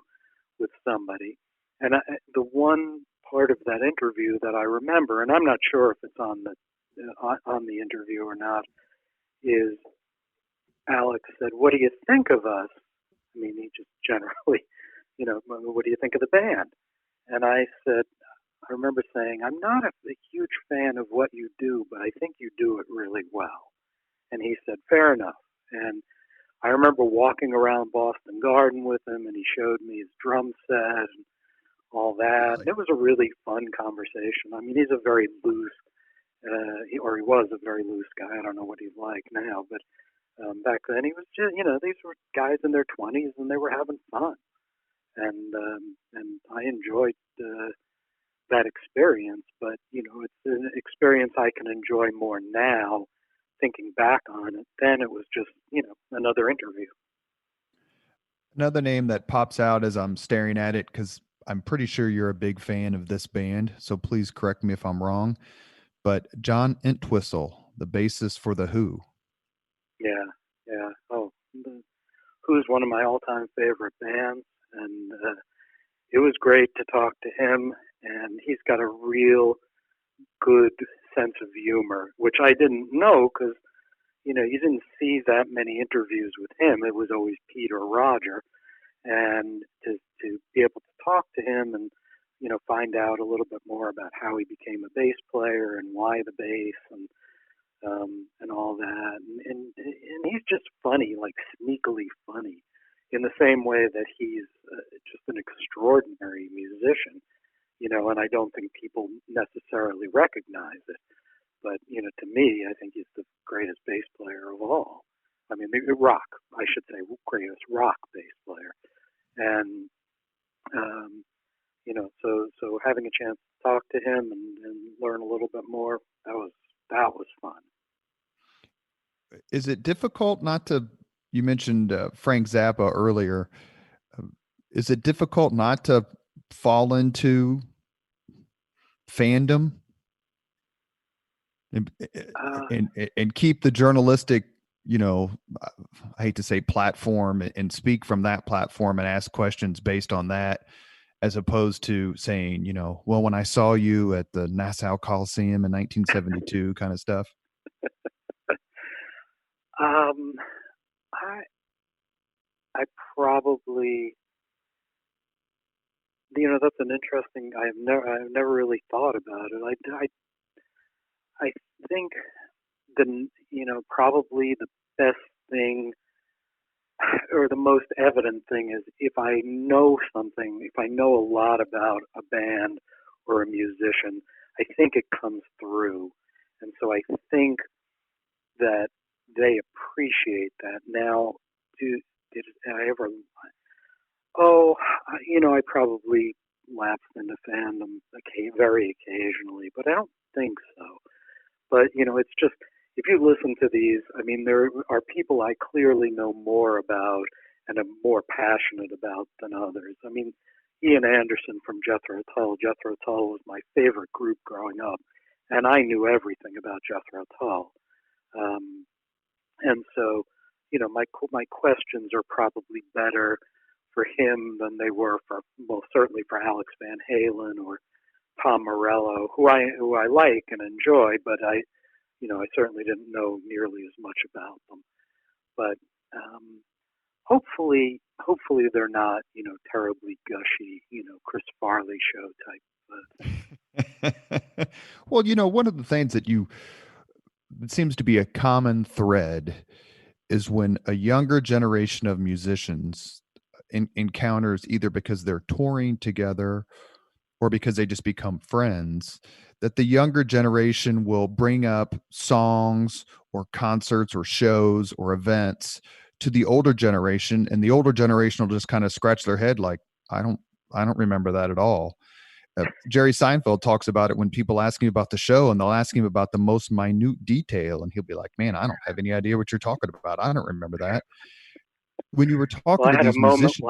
with somebody. And the one part of that interview that I remember, and I'm not sure if it's on the interview or not, is Alex said, what do you think of us? I mean, he just generally, what do you think of the band? And I said, I remember saying, I'm not a huge fan of what you do, but I think you do it really well. And he said, fair enough. And I remember walking around Boston Garden with him, and he showed me his drum set and all that. Really? It was a really fun conversation. I mean, he's a very loose He was a very loose guy. I don't know what he's like now, but back then he was just, these were guys in their 20s and they were having fun, and I enjoyed that experience. But it's an experience I can enjoy more now, thinking back on it. Then it was just another interview. Another name that pops out as I'm staring at it, because I'm pretty sure you're a big fan of this band, so please correct me if I'm wrong, but John Entwistle, the bassist for The Who. Yeah. Oh, Who's one of my all-time favorite bands, and it was great to talk to him. And he's got a real good sense of humor, which I didn't know because you didn't see that many interviews with him. It was always Pete or Roger, and to be able to talk to him and find out a little bit more about how he became a bass player and why the bass and all that, and he's just funny, like sneakily funny, in the same way that he's just an extraordinary musician, and I don't think people necessarily recognize it. But, to me, I think he's the greatest bass player of all. I mean, I should say, greatest rock bass player. And, so having a chance to talk to him and learn a little bit more, that was fun. Is it difficult not to, you mentioned Frank Zappa earlier. Is it difficult not to fall into fandom and keep the journalistic, I hate to say platform, and speak from that platform and ask questions based on that, as opposed to saying, well, when I saw you at the Nassau Coliseum in 1972 kind of stuff? I probably, that's an interesting. I've never really thought about it. I think probably the best thing or the most evident thing is if I know something, if I know a lot about a band or a musician, I think it comes through. And so I think that they appreciate that. Now, did I ever? Oh, I probably lapsed into fandom very occasionally, but I don't think so. But it's just, if you listen to these, I mean, there are people I clearly know more about and am more passionate about than others. I mean, Ian Anderson from Jethro Tull. Jethro Tull was my favorite group growing up, and I knew everything about Jethro Tull. And so, my questions are probably better for him than they were certainly for Alex Van Halen or Tom Morello, who I like and enjoy, but I certainly didn't know nearly as much about them. But hopefully they're not, terribly gushy, Chris Farley show type. Well, one of the things that seems to be a common thread is when a younger generation of musicians encounters, either because they're touring together or because they just become friends, that the younger generation will bring up songs or concerts or shows or events to the older generation, and the older generation will just kind of scratch their head like, I don't remember that at all. Jerry Seinfeld talks about it when people ask him about the show, and they'll ask him about the most minute detail, and he'll be like, man, I don't have any idea what you're talking about. I don't remember that. When you were talking to these musicians,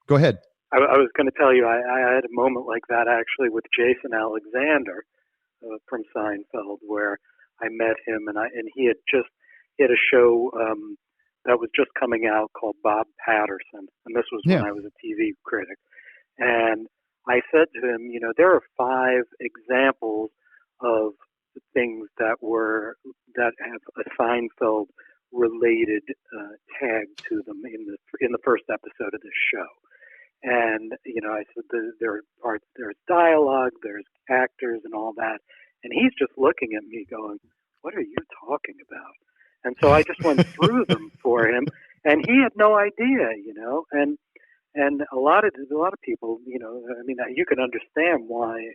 go ahead. I was going to tell you, I had a moment like that actually with Jason Alexander from Seinfeld, where I met him, and he had a show that was just coming out called Bob Patterson, and this was when I was a TV critic. And I said to him, there are 5 examples of things that have a Seinfeld related tag to them in the first episode of this show. And I said there's dialogue, there's actors, and all that, and he's just looking at me, going, "What are you talking about?" And so I just went through them for him, and he had no idea, and a lot of people, I mean, you can understand why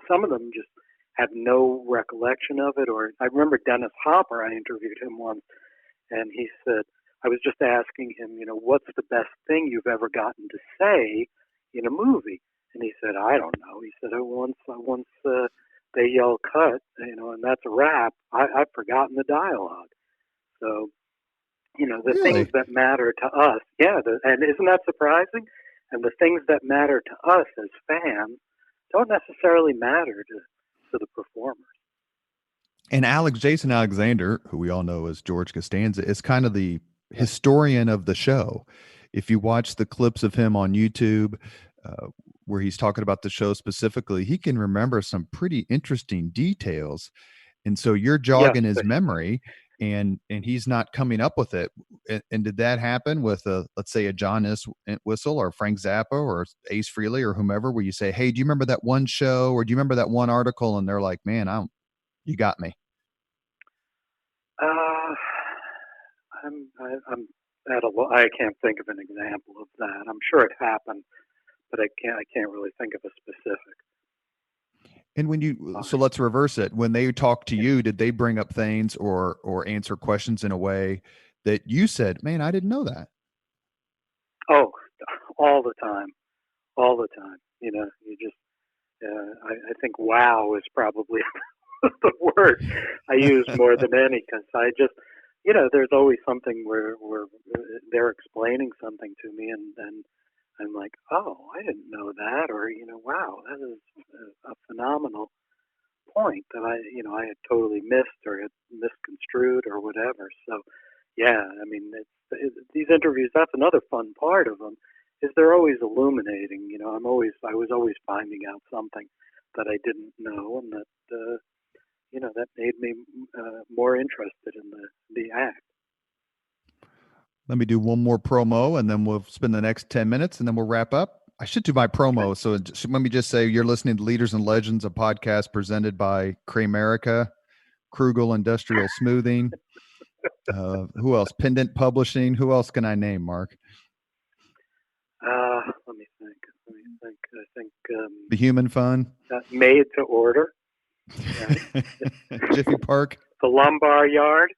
some of them just have no recollection of it. Or I remember Dennis Hopper. I interviewed him once, and he said, I was just asking him, what's the best thing you've ever gotten to say in a movie? And he said, I don't know. He said, once they yell cut, and that's a wrap, I've forgotten the dialogue. So, the things Really? that matter to us, and isn't that surprising? And the things that matter to us as fans don't necessarily matter to the performers. And Jason Alexander, who we all know as George Costanza, is kind of the Yeah. historian of the show. If you watch the clips of him on YouTube, where he's talking about the show specifically, he can remember some pretty interesting details. And so you're Yes. jogging his memory, and he's not coming up with it. And did that happen with let's say a John Whistle or Frank Zappa or Ace Frehley or whomever, where you say, hey, do you remember that one show, or do you remember that one article? And they're like, man, you got me. I'm at I can't think of an example of that. I'm sure it happened, but I can't really think of a specific. And so let's reverse it. When they talk to you, did they bring up things or answer questions in a way that you said, man, I didn't know that? Oh, all the time. You just, I think wow is probably the word I use more than any, because I just, there's always something where they're explaining something to me, and I'm like, oh, I didn't know that, or wow, that is a phenomenal point that I had totally missed or had misconstrued or whatever. So, yeah, I mean, these interviews. That's another fun part of them, is they're always illuminating. I was always finding out something that I didn't know, and that that made me more interested in the act. Let me do one more promo, and then we'll spend the next 10 minutes, and then we'll wrap up. I should do my promo. Okay. So let me just say, you're listening to Leaders and Legends, a podcast presented by Kramerica, Krugel Industrial Smoothing. Who else? Pendant Publishing. Who else can I name, Mark? Let me think. I think the Human Fund. Made to Order. Right? Jiffy Park. The Lumbar Yard.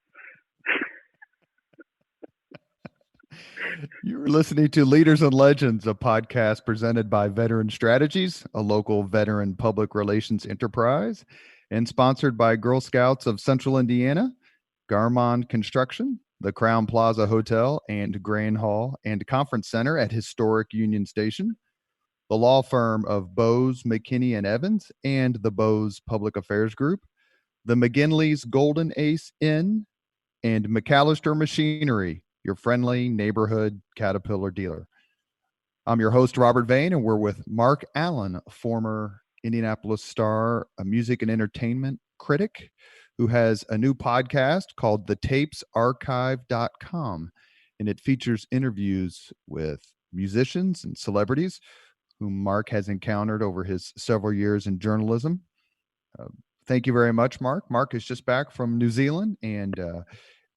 You're listening to Leaders and Legends, a podcast presented by Veteran Strategies, a local veteran public relations enterprise, and sponsored by Girl Scouts of Central Indiana, Garmon Construction, the Crown Plaza Hotel and Grand Hall and Conference Center at historic Union Station, the law firm of Bose, McKinney, and Evans, and the Bose Public Affairs Group, the McGinley's Golden Ace Inn, and McAllister Machinery, your friendly neighborhood Caterpillar dealer. I'm your host, Robert Vane, and we're with Marc Allan, former Indianapolis Star, a music and entertainment critic, who has a new podcast called thetapesarchive.com, and it features interviews with musicians and celebrities whom Marc has encountered over his several years in journalism. Thank you very much, Marc. Marc is just back from New Zealand and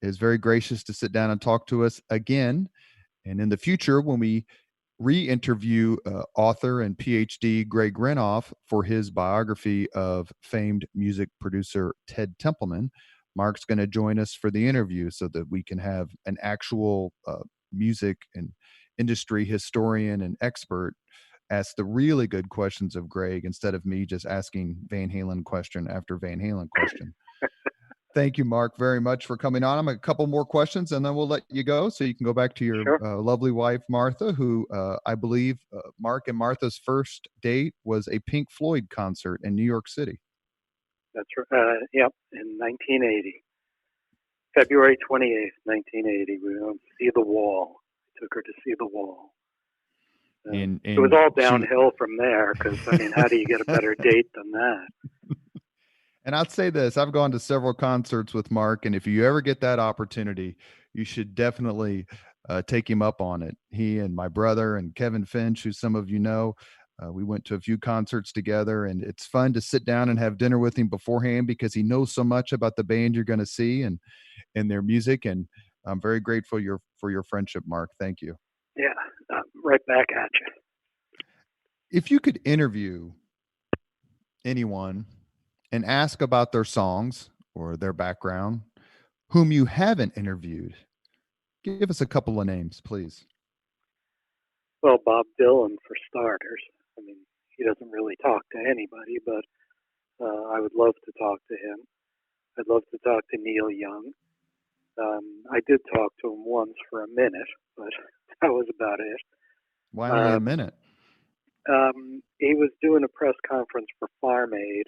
is very gracious to sit down and talk to us again. And in the future, when we re-interview author and PhD Greg Renoff for his biography of famed music producer Ted Templeman, Marc's going to join us for the interview so that we can have an actual music and industry historian and expert ask the really good questions of Greg instead of me just asking Van Halen question after Van Halen question. Thank you, Marc, very much for coming on. I'm a couple more questions, and then we'll let you go so you can go back to your lovely wife, Martha, who I believe Marc and Martha's first date was a Pink Floyd concert in New York City. That's right. Yep, in 1980. February 28th, 1980. We went to see The Wall. I took her to see The Wall. And it was all downhill from there because, I mean, how do you get a better date than that? And I'd say this, I've gone to several concerts with Marc, and if you ever get that opportunity, you should definitely take him up on it. He and my brother and Kevin Finch, who some of you know, we went to a few concerts together, and it's fun to sit down and have dinner with him beforehand because he knows so much about the band you're going to see and their music. And I'm very grateful for your friendship, Marc. Thank you. Yeah, right back at you. If you could interview anyone and ask about their songs or their background, whom you haven't interviewed. Give us a couple of names, please. Well, Bob Dylan for starters. I mean, he doesn't really talk to anybody, but I would love to talk to him. I'd love to talk to Neil Young. I did talk to him once for a minute, but that was about it. Why only a minute? He was doing a press conference for Farm Aid,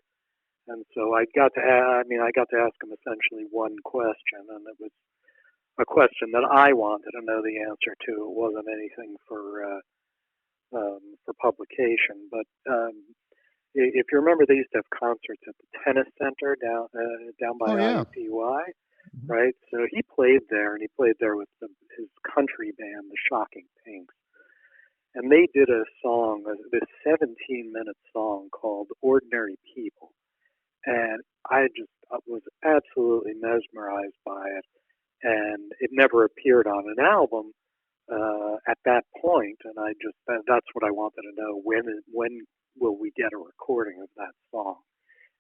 and so I got to ask him essentially one question, and it was a question that I wanted to know the answer to. It wasn't anything for publication, but if you remember, they used to have concerts at the tennis center down by IUPUI, right? So he played there, and he played there with his country band, the Shocking Pinks. And they did a song, this 17-minute song called Ordinary People. And I just was absolutely mesmerized by it. And it never appeared on an album at that point. And that's what I wanted to know. When will we get a recording of that song?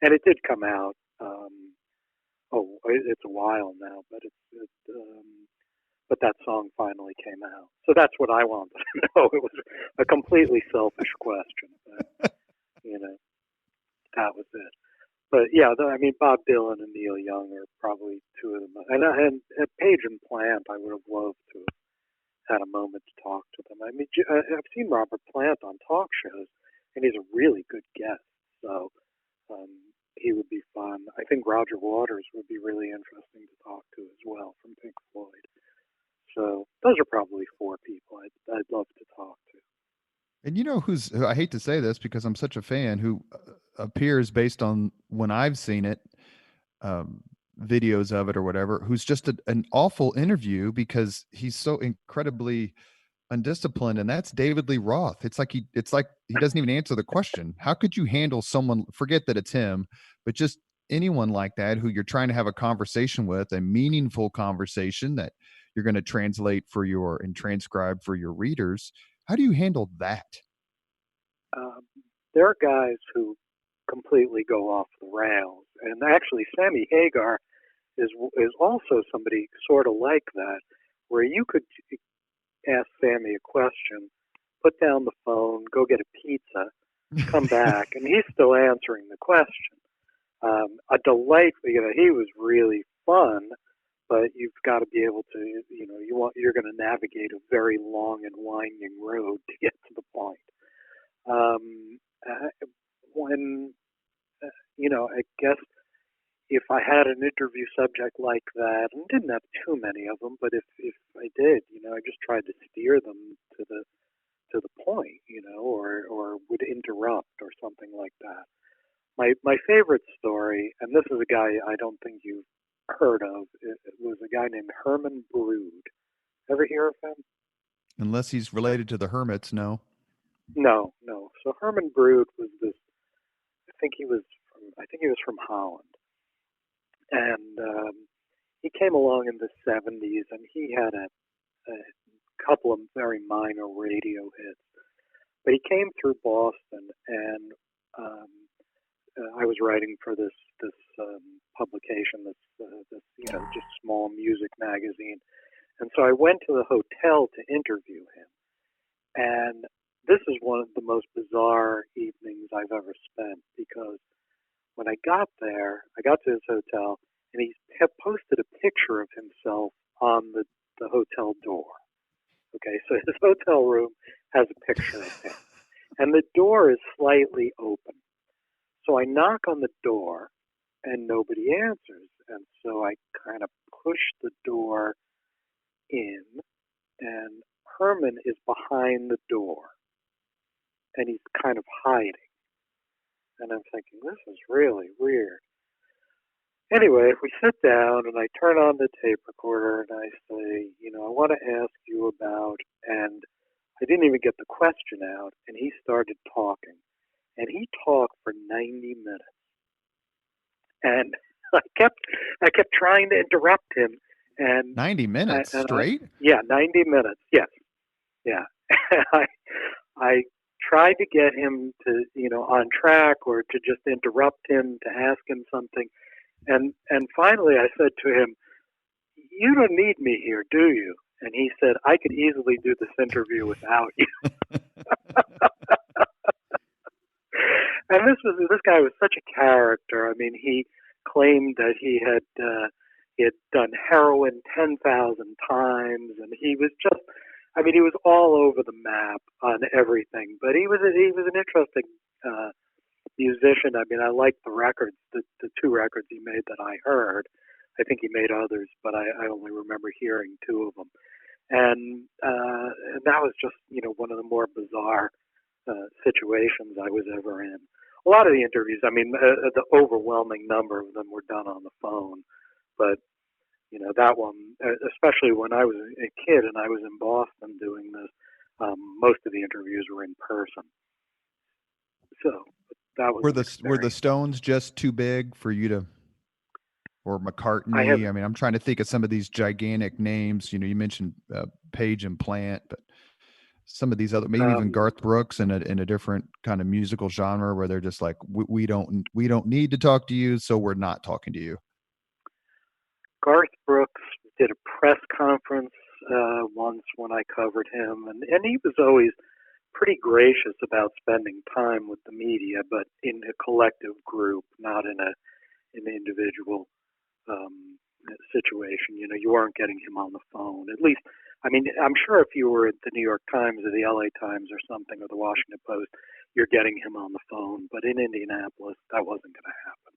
And it did come out. It's a while now, but that song finally came out. So that's what I wanted to know. It was a completely selfish question, but, that was it. But yeah, Bob Dylan and Neil Young are probably two of them. And at Page and Plant, I would have loved to have had a moment to talk to them. I mean, I've seen Robert Plant on talk shows, and he's a really good guest. So he would be fun. I think Roger Waters would be really interesting to talk to as well from Pink Floyd. So those are probably four people I'd love to talk to. And you know who I hate to say this because I'm such a fan, who appears based on when I've seen it, videos of it or whatever, who's just an awful interview because he's so incredibly undisciplined, and that's David Lee Roth. It's like he doesn't even answer the question. How could you handle someone, forget that it's him, but just anyone like that who you're trying to have a conversation with, a meaningful conversation that you're going to translate and transcribe for your readers? How do you handle that? There are guys who completely go off the rails, and actually Sammy Hagar is also somebody sort of like that, where you could ask Sammy a question, put down the phone, go get a pizza, come back, and he's still answering the question. A delight, he was really fun, but you've got to be able to, you're going to navigate a very long and winding road to get to the point. I guess if I had an interview subject like that, and didn't have too many of them, but if I did, I just tried to steer them to the point, or would interrupt or something like that. My favorite story, and this is a guy I don't think you've heard of, it was a guy named Herman Brood. Ever hear of him? Unless he's related to the Hermits, no. No. So Herman Brood was this. I think he was from Holland, and he came along in the '70s, and he had a couple of very minor radio hits. But he came through Boston, and I was writing for this publication, this just small music magazine, and so I went to the hotel to interview him, and this is one of the most bizarre evenings I've ever spent, because when I got there, I got to his hotel, and he posted a picture of himself on the hotel door. Okay, so his hotel room has a picture of him, and the door is slightly open. So I knock on the door, and nobody answers, and so I kind of push the door in, and Herman is behind the door, and he's kind of hiding. And I'm thinking, this is really weird. Anyway, we sit down, and I turn on the tape recorder, and I say, I want to ask you about, and I didn't even get the question out, and he started talking. And he talked for 90 minutes. And I kept trying to interrupt him. And 90 minutes straight? 90 minutes, yes. Yeah. I tried to get him to, on track or to just interrupt him to ask him something. And finally I said to him, "You don't need me here, do you?" And he said, "I could easily do this interview without you." And this guy was such a character. I mean, he claimed that he had done heroin 10,000 times, and he was just, I mean, he was all over the map on everything. But he was an interesting musician. I mean, I liked the records, the two records he made that I heard. I think he made others, but I only remember hearing two of them. And that was just, one of the more bizarre situations I was ever in. A lot of the interviews, I mean, the overwhelming number of them were done on the phone. But, that one, especially when I was a kid and I was in Boston doing this, most of the interviews were in person. So that was were the Stones just too big for you to, or McCartney? I mean, I'm trying to think of some of these gigantic names. You mentioned Page and Plant, but some of these other, maybe even Garth Brooks in a different kind of musical genre where they're just like, we don't need to talk to you, so we're not talking to you. Garth Brooks did a press conference once when I covered him, and he was always pretty gracious about spending time with the media, but in a collective group, not in an individual situation. You weren't getting him on the phone. At least, I mean, I'm sure if you were at the New York Times or the LA Times or something, or the Washington Post, you're getting him on the phone. But in Indianapolis, that wasn't going to happen.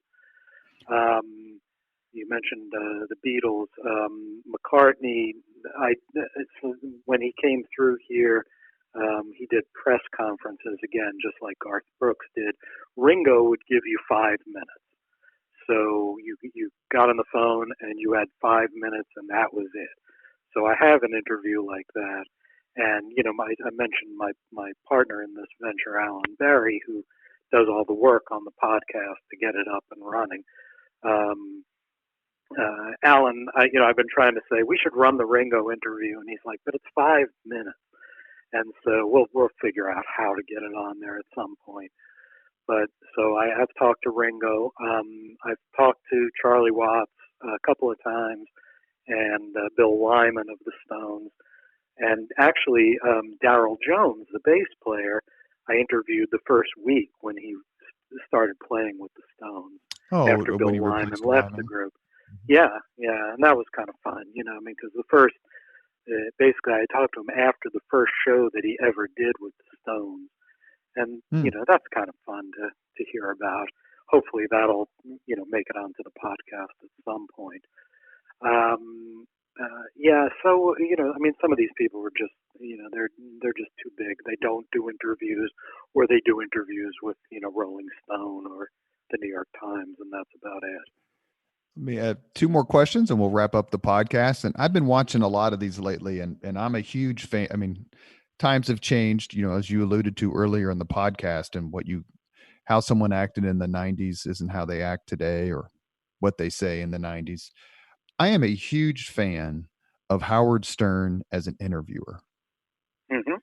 You mentioned the Beatles. McCartney, when he came through here, he did press conferences again, just like Garth Brooks did. Ringo would give you 5 minutes. So you got on the phone and you had 5 minutes and that was it. So I have an interview like that. And, I mentioned my partner in this venture, Allan, who does all the work on the podcast to get it up and running. Allan, I've been trying to say we should run the Ringo interview, and he's like, but it's 5 minutes. And so we'll figure out how to get it on there at some point. But so I have talked to Ringo. I've talked to Charlie Watts a couple of times, and Bill Wyman of the Stones, and actually Darryl Jones, the bass player, I interviewed the first week when he started playing with the Stones after Bill Wyman left the group. Yeah, and that was kind of fun, because the first, basically I talked to him after the first show that he ever did with the Stones. And, that's kind of fun to hear about. Hopefully that'll, make it onto the podcast at some point. So, I mean, some of these people were just, they're just too big. They don't do interviews, or they do interviews with, Rolling Stone or the New York Times, and that's about it. Let me add 2 more questions and we'll wrap up the podcast. And I've been watching a lot of these lately, and I'm a huge fan. I mean, times have changed, as you alluded to earlier in the podcast, and how someone acted in the 90s isn't how they act today, or what they say in the 90s. I am a huge fan of Howard Stern as an interviewer. Mm-hmm.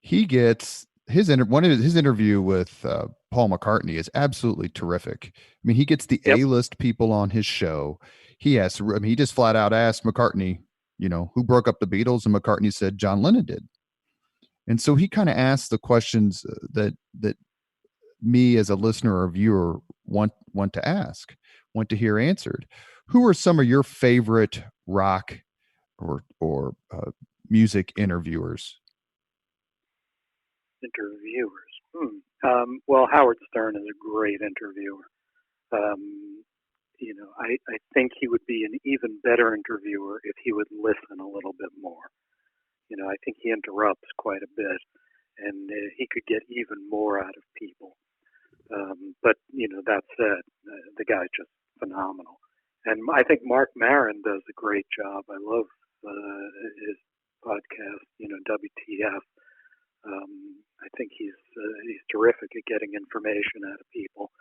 He gets his interview with Paul McCartney is absolutely terrific. I mean, he gets the A-list people on his show. He just flat out asked McCartney, who broke up the Beatles, and McCartney said John Lennon did. And so he kind of asked the questions that me as a listener or viewer want to hear answered. Who are some of your favorite rock or music interviewers? Well, Howard Stern is a great interviewer. I think he would be an even better interviewer if he would listen a little bit more. I think he interrupts quite a bit, and he could get even more out of people. But that said, the guy's just phenomenal. And I think Marc Maron does a great job. I love his podcast, WTF. I think he's terrific at getting information out of people.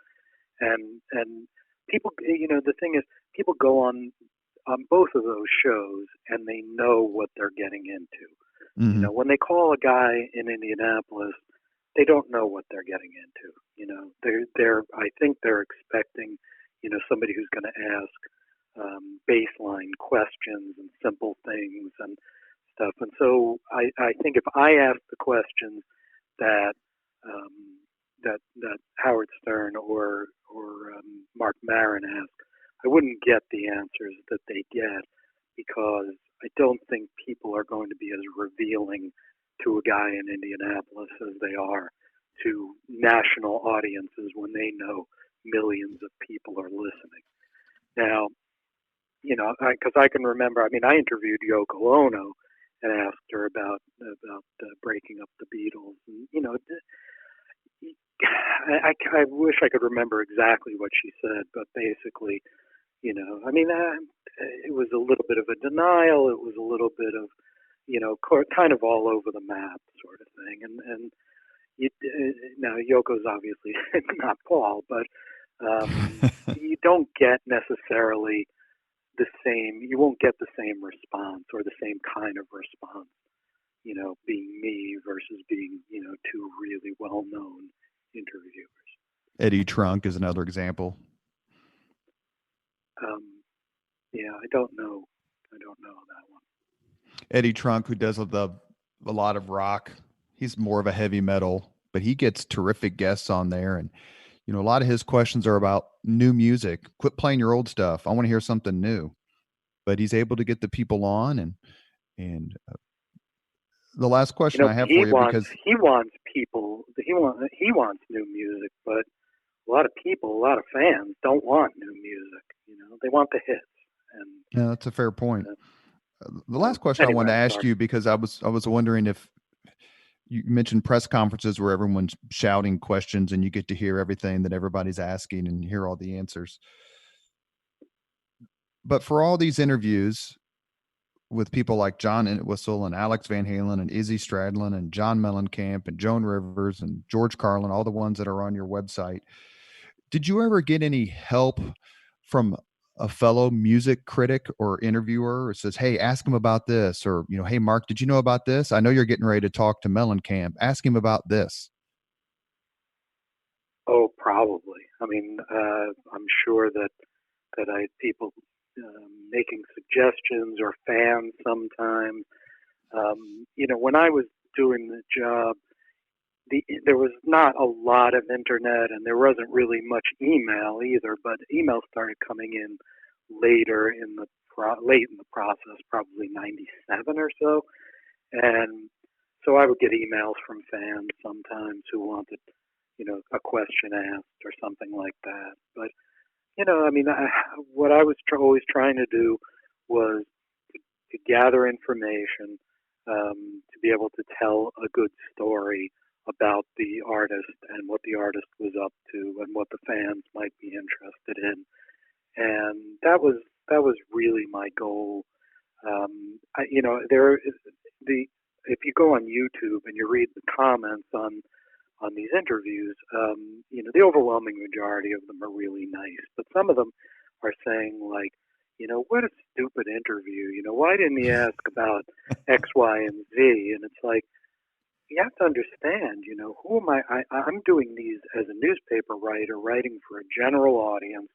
And people, the thing is, people go on both of those shows and they know what they're getting into. Mm-hmm. When they call a guy in Indianapolis they don't know what they're getting into. They're I think they're expecting, somebody who's going to ask baseline questions and simple things and stuff. And so I think if I ask the questions that that Howard Stern or Marc Maron asked, I wouldn't get the answers that they get, because I don't think people are going to be as revealing to a guy in Indianapolis as they are to national audiences when they know millions of people are listening. Now, because I can remember, I interviewed Yoko Ono and asked her about breaking up the Beatles, and I wish I could remember exactly what she said, but basically, it was a little bit of a denial. It was a little bit of, kind of all over the map sort of thing. And now Yoko's obviously not Paul, but you don't get necessarily you won't get the same response or the same kind of response, being me versus being, two really well-known interviewers. Eddie Trunk is another example. Yeah, I don't know that one. Eddie Trunk, who does a lot of rock, he's more of a heavy metal, but he gets terrific guests on there. And, a lot of his questions are about new music. Quit playing your old stuff. I want to hear something new. But he's able to get the people on. And the last question I have for you, because he wants new music, but a lot of fans don't want new music. They want the hits. And yeah, that's a fair point. The last question I wanted to ask you, because I was wondering if you mentioned press conferences where everyone's shouting questions and you get to hear everything that everybody's asking and hear all the answers. But for all these interviews with people like John Entwistle and Alex Van Halen and Izzy Stradlin and John Mellencamp and Joan Rivers and George Carlin, all the ones that are on your website, did you ever get any help from a fellow music critic or interviewer who says, hey, ask him about this, or, hey, Mark, did you know about this? I know you're getting ready to talk to Mellencamp. Ask him about this. Oh, probably. I'm sure that I had people making suggestions, or fans sometimes. When I was doing the job, there was not a lot of internet, and there wasn't really much email either. But email started coming in later late in the process, probably '97 or so, and so I would get emails from fans sometimes who wanted, a question asked or something like that. But what I was always trying to do was to gather information, to be able to tell a good story about the artist and what the artist was up to and what the fans might be interested in. And that was really my goal. If you go on YouTube and you read the comments on these interviews, the overwhelming majority of them are really nice, but some of them are saying, like, what a stupid interview. Why didn't he ask about X, Y, and Z? And it's like, you have to understand, who am I? I'm doing these as a newspaper writer, writing for a general audience,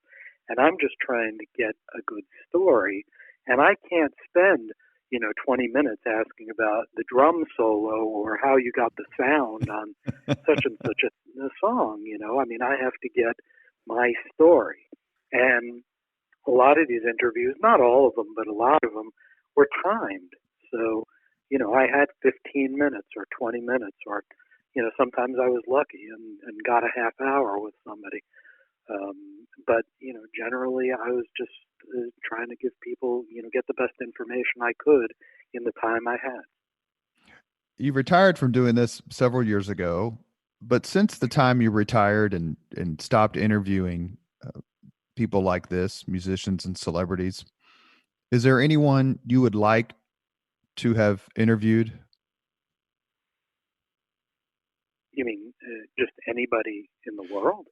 and I'm just trying to get a good story. And I can't spend, 20 minutes asking about the drum solo or how you got the sound on such and such a song. I have to get my story. And a lot of these interviews, not all of them, but a lot of them were timed. So, I had 15 minutes or 20 minutes, or, sometimes I was lucky and got a half hour with somebody. But, generally I was just trying to give people, get the best information I could in the time I had. You retired from doing this several years ago, but since the time you retired and stopped interviewing people like this, musicians and celebrities, is there anyone you would like to have interviewed? You mean just anybody in the world?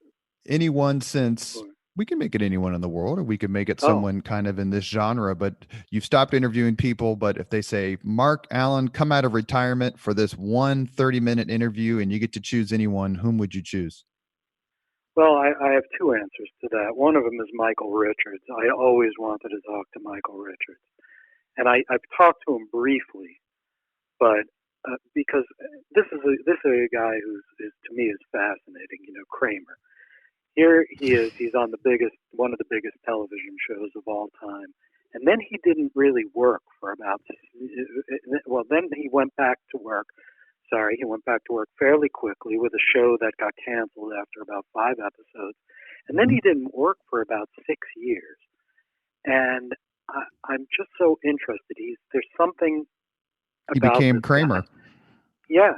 Anyone since We can make it anyone in the world, or we could make it Oh, someone kind of in this genre. But you've stopped interviewing people. But if they say, Marc Allan, come out of retirement for this 30-minute interview and you get to choose anyone, whom would you choose? well, I have two answers to that. One of them is Michael Richards. I always wanted to talk to Michael Richards. And I've talked to him briefly, but because this is a guy who's to me is fascinating. Kramer. Here he is. He's on one of the biggest television shows of all time, and then he didn't really work for about. Well, then he went back to work. Sorry, he went back to work fairly quickly with a show that got canceled after about 5 episodes, and then he didn't work for about 6 years. And I'm just so interested. There's something He about became this Kramer. guy. Yeah,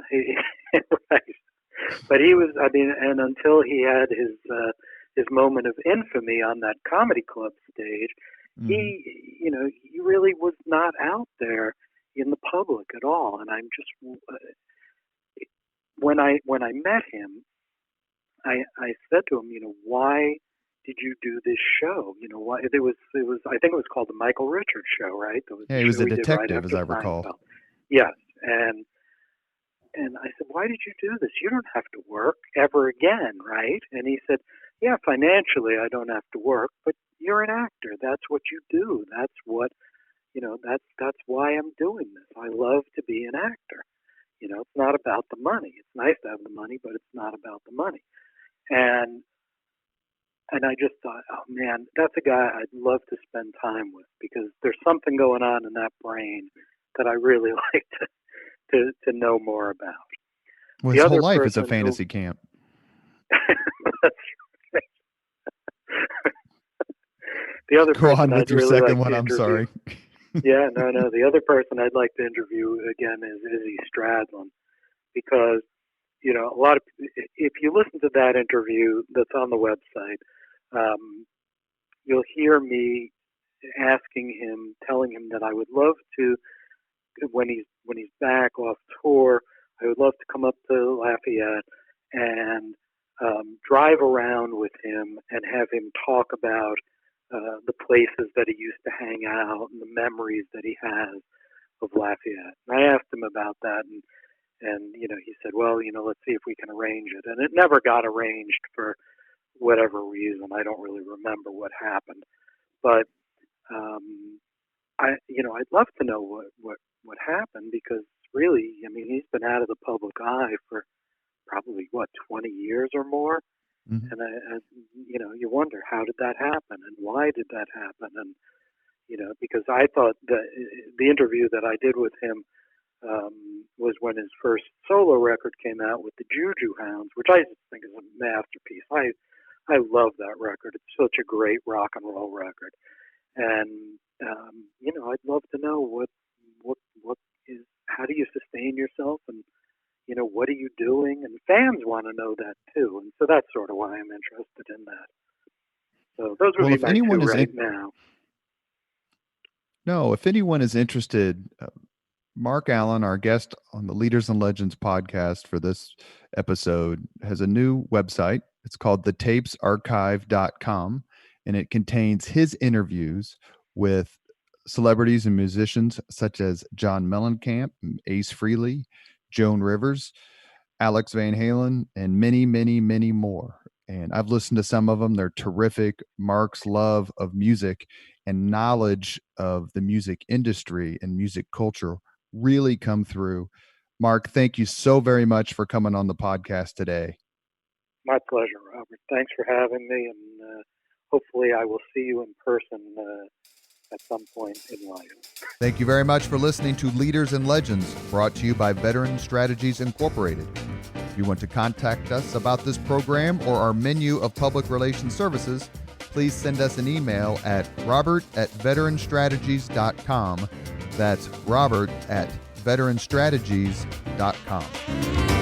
right. But he was. I mean, and until he had his moment of infamy on that comedy club stage, he really was not out there in the public at all. And I'm just when I met him, I said to him, why did you do this show? Why it was I think it was called the Michael Richards Show, right? Yeah, he was a detective, as I recall. Yes, and I said, why did you do this? You don't have to work ever again, right? And he said, yeah, financially I don't have to work, but you're an actor. That's what you do. That's what, that's why I'm doing this. I love to be an actor. It's not about the money. It's nice to have the money, but it's not about the money. And I just thought, oh man, that's a guy I'd love to spend time with, because there's something going on in that brain that I really like to know more about. Well, his whole life is a fantasy camp. The other Go on with I'd your really second like one. I'm sorry. Yeah, no. The other person I'd like to interview again is Izzy Stradlin, because a lot of, if you listen to that interview that's on the website, you'll hear me telling him that I would love to, when he's back off tour, I would love to come up to Lafayette and drive around with him and have him talk about the places that he used to hang out and the memories that he has of Lafayette. And I asked him about that, and he said, well, let's see if we can arrange it. And it never got arranged for whatever reason. I don't really remember what happened, but I'd love to know what happened, because really, I mean, he's been out of the public eye for probably 20 years or more. Mm-hmm. And you wonder, how did that happen, and why did that happen? And because I thought that the interview that I did with him was when his first solo record came out with the Juju Hounds, which I just think is a masterpiece. I love that record. It's such a great rock and roll record. And I'd love to know what is, how do you sustain yourself, and what are you doing? And fans want to know that too. And so that's sort of why I'm interested in that. So those would be my two right now. No, if anyone is interested, Marc Allan, our guest on the Leaders and Legends podcast for this episode, has a new website. It's called thetapesarchive.com, and it contains his interviews with celebrities and musicians such as John Mellencamp, Ace Frehley, Joan Rivers, Alex Van Halen, and many, many, many more. And I've listened to some of them. They're terrific. Marc's love of music and knowledge of the music industry and music culture really come through. Marc, thank you so very much for coming on the podcast today. My pleasure, Robert. Thanks for having me, and hopefully I will see you in person at some point in life. Thank you very much for listening to Leaders and Legends, brought to you by Veteran Strategies Incorporated. If you want to contact us about this program or our menu of public relations services, please send us an email at robert@veteranstrategies.com. That's robert@veteranstrategies.com.